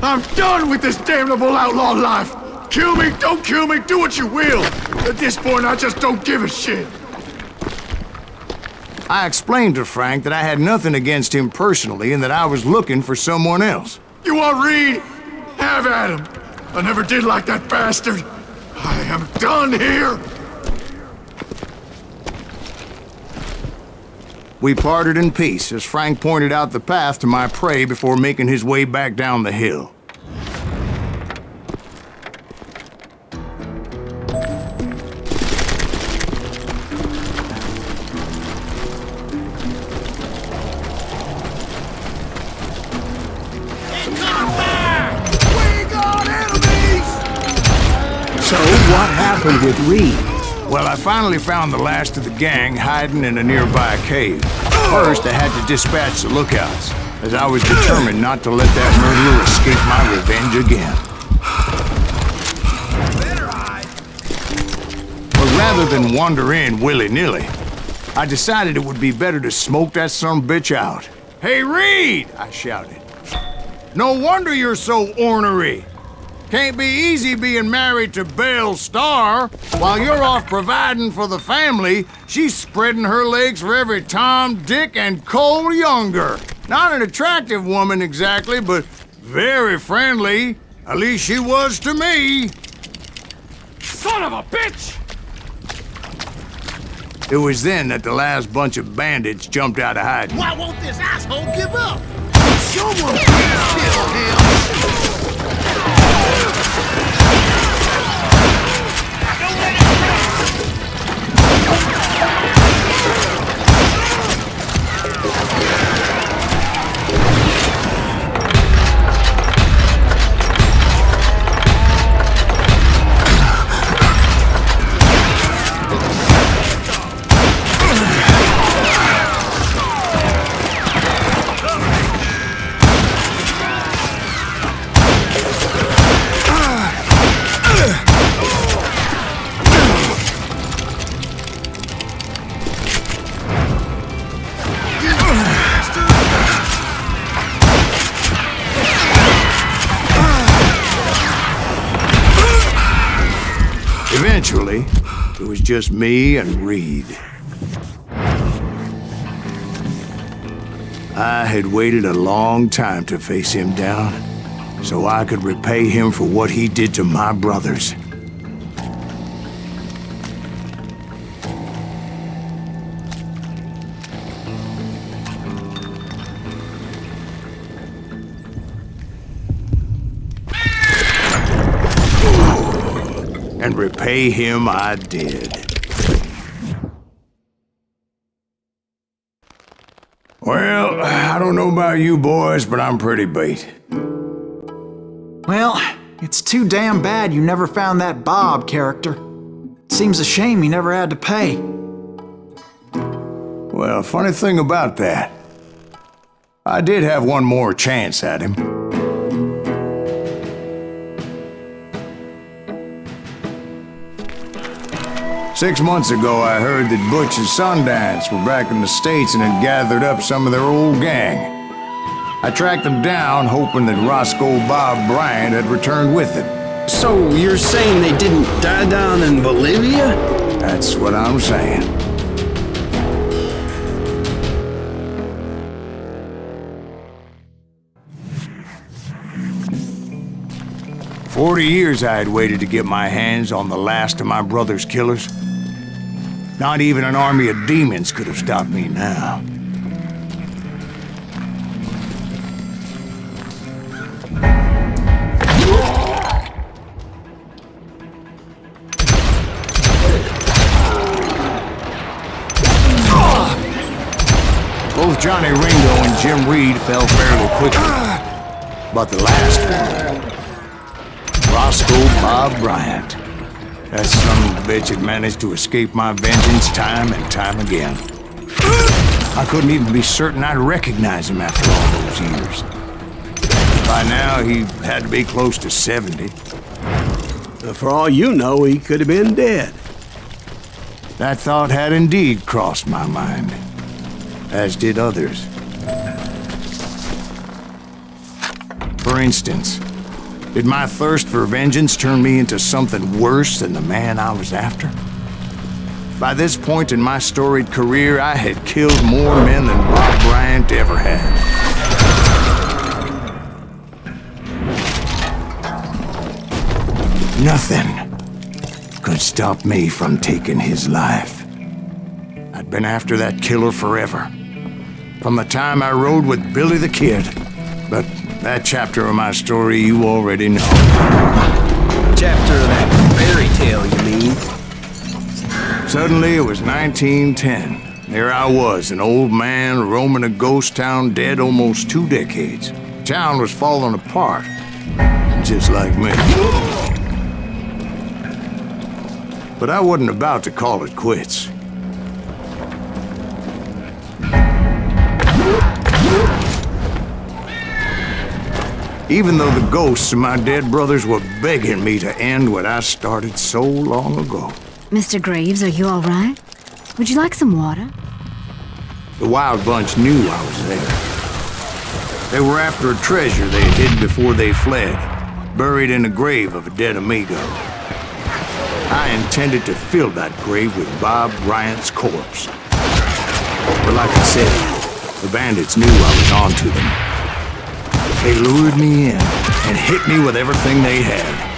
I'm done with this damnable outlaw life! Kill me, don't kill me, do what you will! At this point, I just don't give a shit! I explained to Frank that I had nothing against him personally and that I was looking for someone else. You want Reed? Have at him. I never did like that bastard. I am done here. We parted in peace as Frank pointed out the path to my prey before making his way back down the hill. So, what happened with Reed? Well, I finally found the last of the gang hiding in a nearby cave. First, I had to dispatch the lookouts, as I was determined not to let that murderer escape my revenge again. But rather than wander in willy-nilly, I decided it would be better to smoke that sumbitch out. "Hey, Reed!" I shouted. "No wonder you're so ornery. Can't be easy being married to Belle Starr. While you're off providing for the family, she's spreading her legs for every Tom, Dick, and Cole younger. Not an attractive woman exactly, but very friendly. At least she was to me." Son of a bitch! It was then that the last bunch of bandits jumped out of hiding. Why won't this asshole give up? Someone please kill him! Eventually, it was just me and Reed. I had waited a long time to face him down, so I could repay him for what he did to my brothers. And repay him I did. Well, I don't know about you boys, but I'm pretty beat. Well, it's too damn bad you never found that Bob character. Seems a shame he never had to pay. Well, funny thing about that, I did have one more chance at him. Six months ago, I heard that Butch and Sundance were back in the States and had gathered up some of their old gang. I tracked them down, hoping that Roscoe Bob Bryant had returned with them. So you're saying they didn't die down in Bolivia? That's what I'm saying. For 40 years I had waited to get my hands on the last of my brother's killers. Not even an army of demons could have stopped me now. Both Johnny Ringo and Jim Reed fell fairly quickly. But the last one, Roscoe Bob Bryant. That son of a bitch had managed to escape my vengeance time and time again. I couldn't even be certain I'd recognize him after all those years. By now, he had to be close to 70. For all you know, he could have been dead. That thought had indeed crossed my mind, as did others. For instance, did my thirst for vengeance turn me into something worse than the man I was after? By this point in my storied career, I had killed more men than Bob Bryant ever had. Nothing could stop me from taking his life. I'd been after that killer forever. From the time I rode with Billy the Kid. But that chapter of my story you already know. Chapter of that fairy tale, you mean? Suddenly, it was 1910. There I was, an old man roaming a ghost town dead almost 2 decades. Town was falling apart, just like me. But I wasn't about to call it quits. Even though the ghosts of my dead brothers were begging me to end what I started so long ago. Mr. Graves, are you all right? Would you like some water? The Wild Bunch knew I was there. They were after a treasure they had hidden before they fled, buried in the grave of a dead amigo. I intended to fill that grave with Bob Bryant's corpse. But like I said, the bandits knew I was on to them. They lured me in and hit me with everything they had.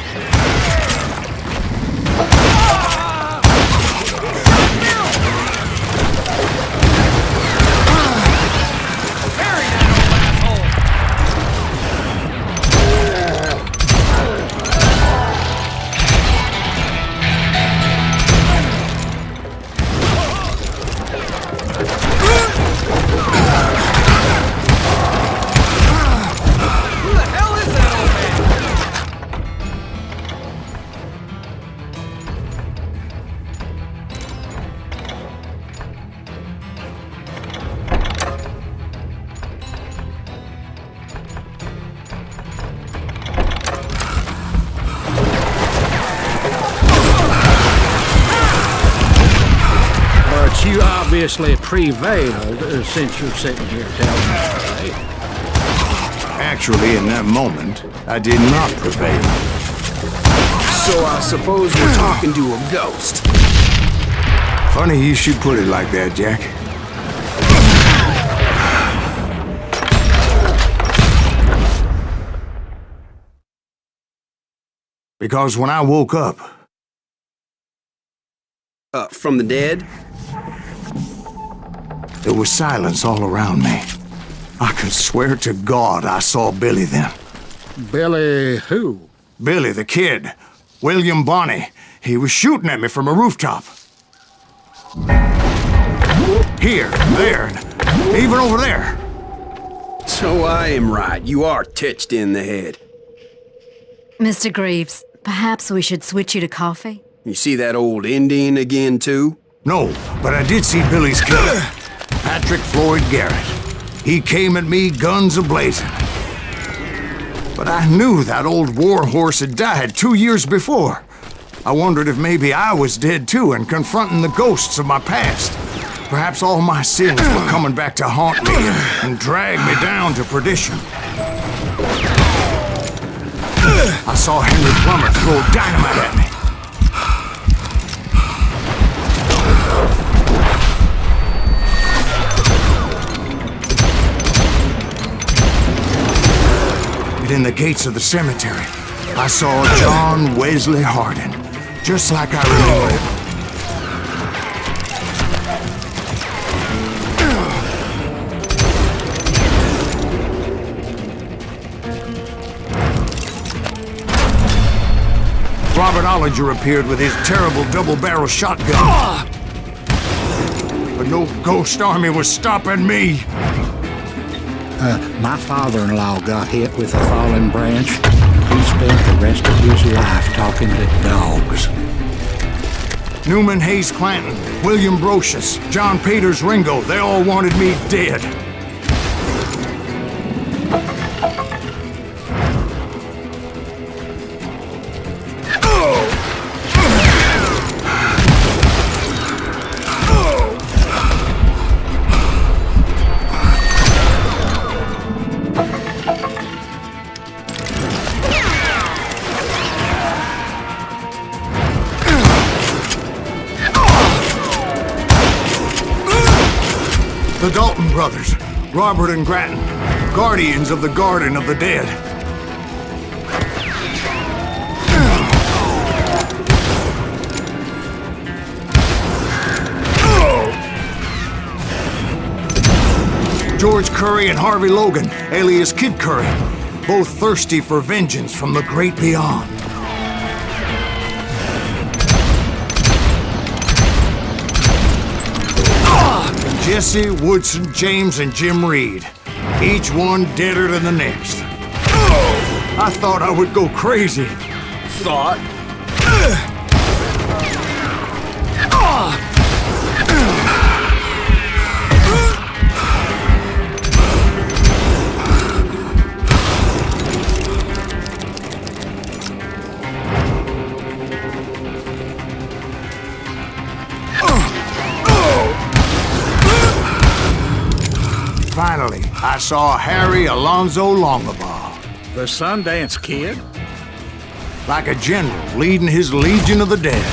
You obviously prevailed since you're sitting here telling me today. Actually, in that moment, I did not prevail. So I suppose we're talking to a ghost. Funny you should put it like that, Jack. Because when I woke up... From the dead? There was silence all around me. I could swear to God I saw Billy then. Billy who? Billy the Kid. William Bonney. He was shooting at me from a rooftop. Here, there, and even over there. So I am right. You are touched in the head. Mr. Graves, perhaps we should switch you to coffee? You see that old Indian again, too? No, but I did see Billy's killer. Patrick Floyd Garrett. He came at me guns a-blazing. But I knew that old war horse had died 2 years before. I wondered if maybe I was dead too and confronting the ghosts of my past. Perhaps all my sins were coming back to haunt me and drag me down to perdition. I saw Henry Plummer throw dynamite at me. In the gates of the cemetery, I saw John Wesley Hardin, just like I remembered him. Robert Ollinger appeared with his terrible double-barrel shotgun. But no ghost army was stopping me. My father-in-law got hit with a fallen branch. He spent the rest of his life talking to dogs. Newman Hayes Clanton, William Brocious, John Peters Ringo, they all wanted me dead. The Dalton brothers, Robert and Grattan, guardians of the Garden of the Dead. George Curry and Harvey Logan, alias Kid Curry, both thirsty for vengeance from the great beyond. Jesse, Woodson, James, and Jim Reed, each one deader than the next. I thought I would go crazy. Thought? Finally, I saw Harry Alonzo Longabaugh. The Sundance Kid? Like a general leading his legion of the dead.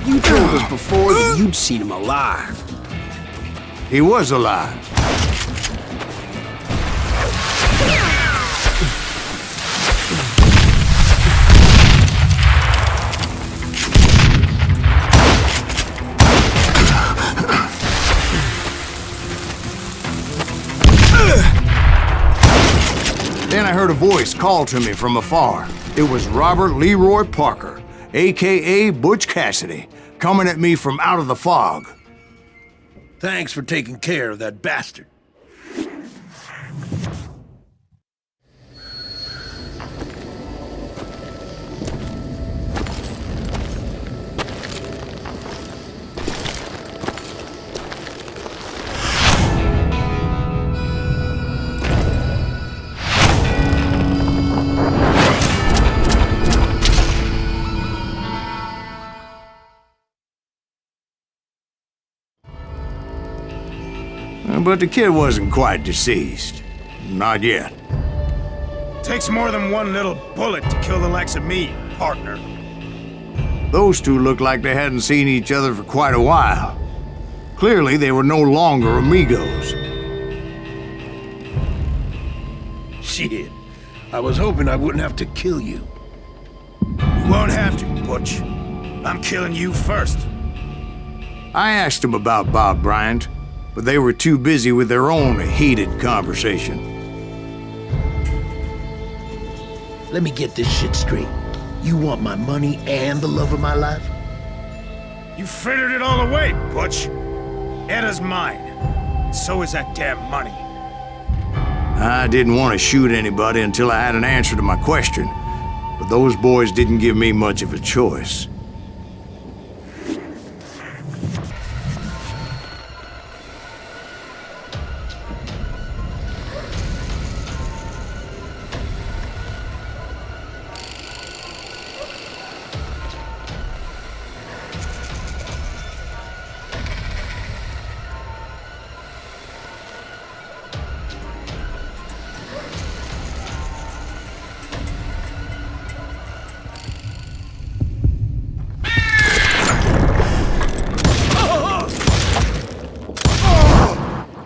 You told us before that you'd seen him alive. He was alive. Then I heard a voice call to me from afar. It was Robert Leroy Parker, a.k.a. Butch Cassidy, coming at me from out of the fog. Thanks for taking care of that bastard. But the kid wasn't quite deceased. Not yet. Takes more than one little bullet to kill the likes of me, partner. Those two looked like they hadn't seen each other for quite a while. Clearly, they were no longer amigos. Shit. I was hoping I wouldn't have to kill you. You won't have to, Butch. I'm killing you first. I asked them about Bob Bryant, but they were too busy with their own heated conversation. Let me get this shit straight. You want my money and the love of my life? You frittered it all away, Butch. Edda's mine. And so is that damn money. I didn't want to shoot anybody until I had an answer to my question, but those boys didn't give me much of a choice.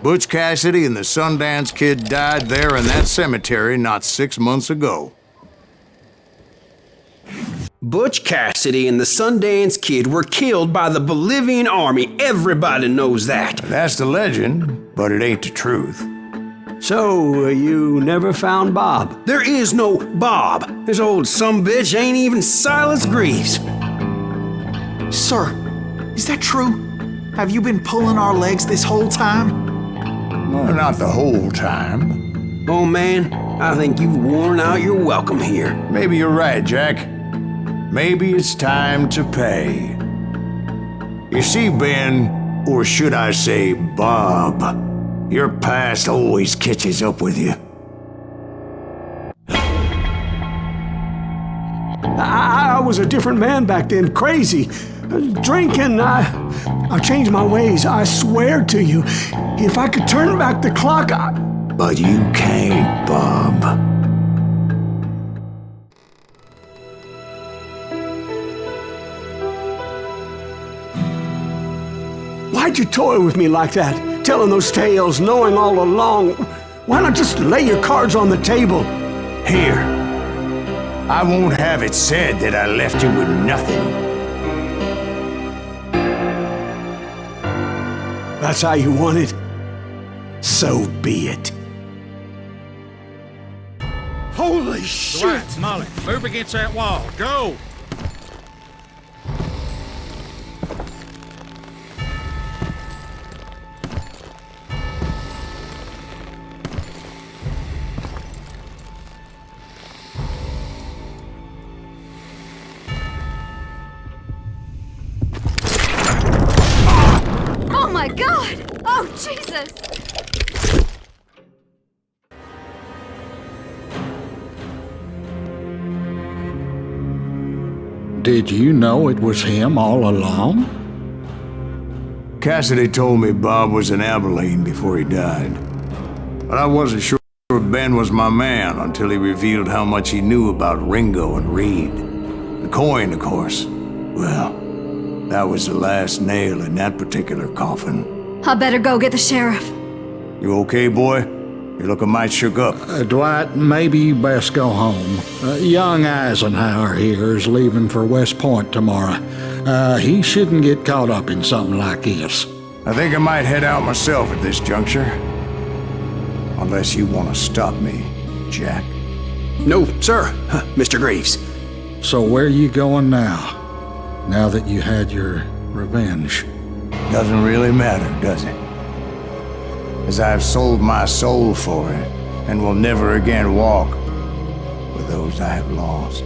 Butch Cassidy and the Sundance Kid died there in that cemetery not 6 months ago. Butch Cassidy and the Sundance Kid were killed by the Bolivian army. Everybody knows that. That's the legend, but it ain't the truth. So, you never found Bob? There is no Bob. This old sumbitch ain't even Silas Greaves. Sir, is that true? Have you been pulling our legs this whole time? Well, not the whole time. Oh man, I think you've worn out your welcome here. Maybe you're right, Jack. Maybe it's time to pay. You see, Ben, or should I say Bob, your past always catches up with you. I was a different man back then, crazy. Drinking, I changed my ways, I swear to you. If I could turn back the clock, But you can't, Bob. Why'd you toy with me like that? telling those tales, knowing all along. Why not just lay your cards on the table? Here. I won't have it said that I left you with nothing. That's how you want it? So be it. Holy shit! Dwight, Molly, move against that wall. Go! Oh my God! Oh, Jesus! Did you know it was him all along? Cassidy told me Bob was in Abilene before he died. But I wasn't sure Ben was my man until he revealed how much he knew about Ringo and Reed. The coin, of course. Well, that was the last nail in that particular coffin. I better go get the sheriff. You okay, boy? You're looking mighty shook up. Dwight, maybe you best go home. Young Eisenhower here is leaving for West Point tomorrow. He shouldn't get caught up in something like this. I think I might head out myself at this juncture. Unless you want to stop me, Jack. No, sir, Mr. Greaves. So where you going now? Now that you had your revenge? Doesn't really matter, does it? As I've sold my soul for it, and will never again walk with those I have lost.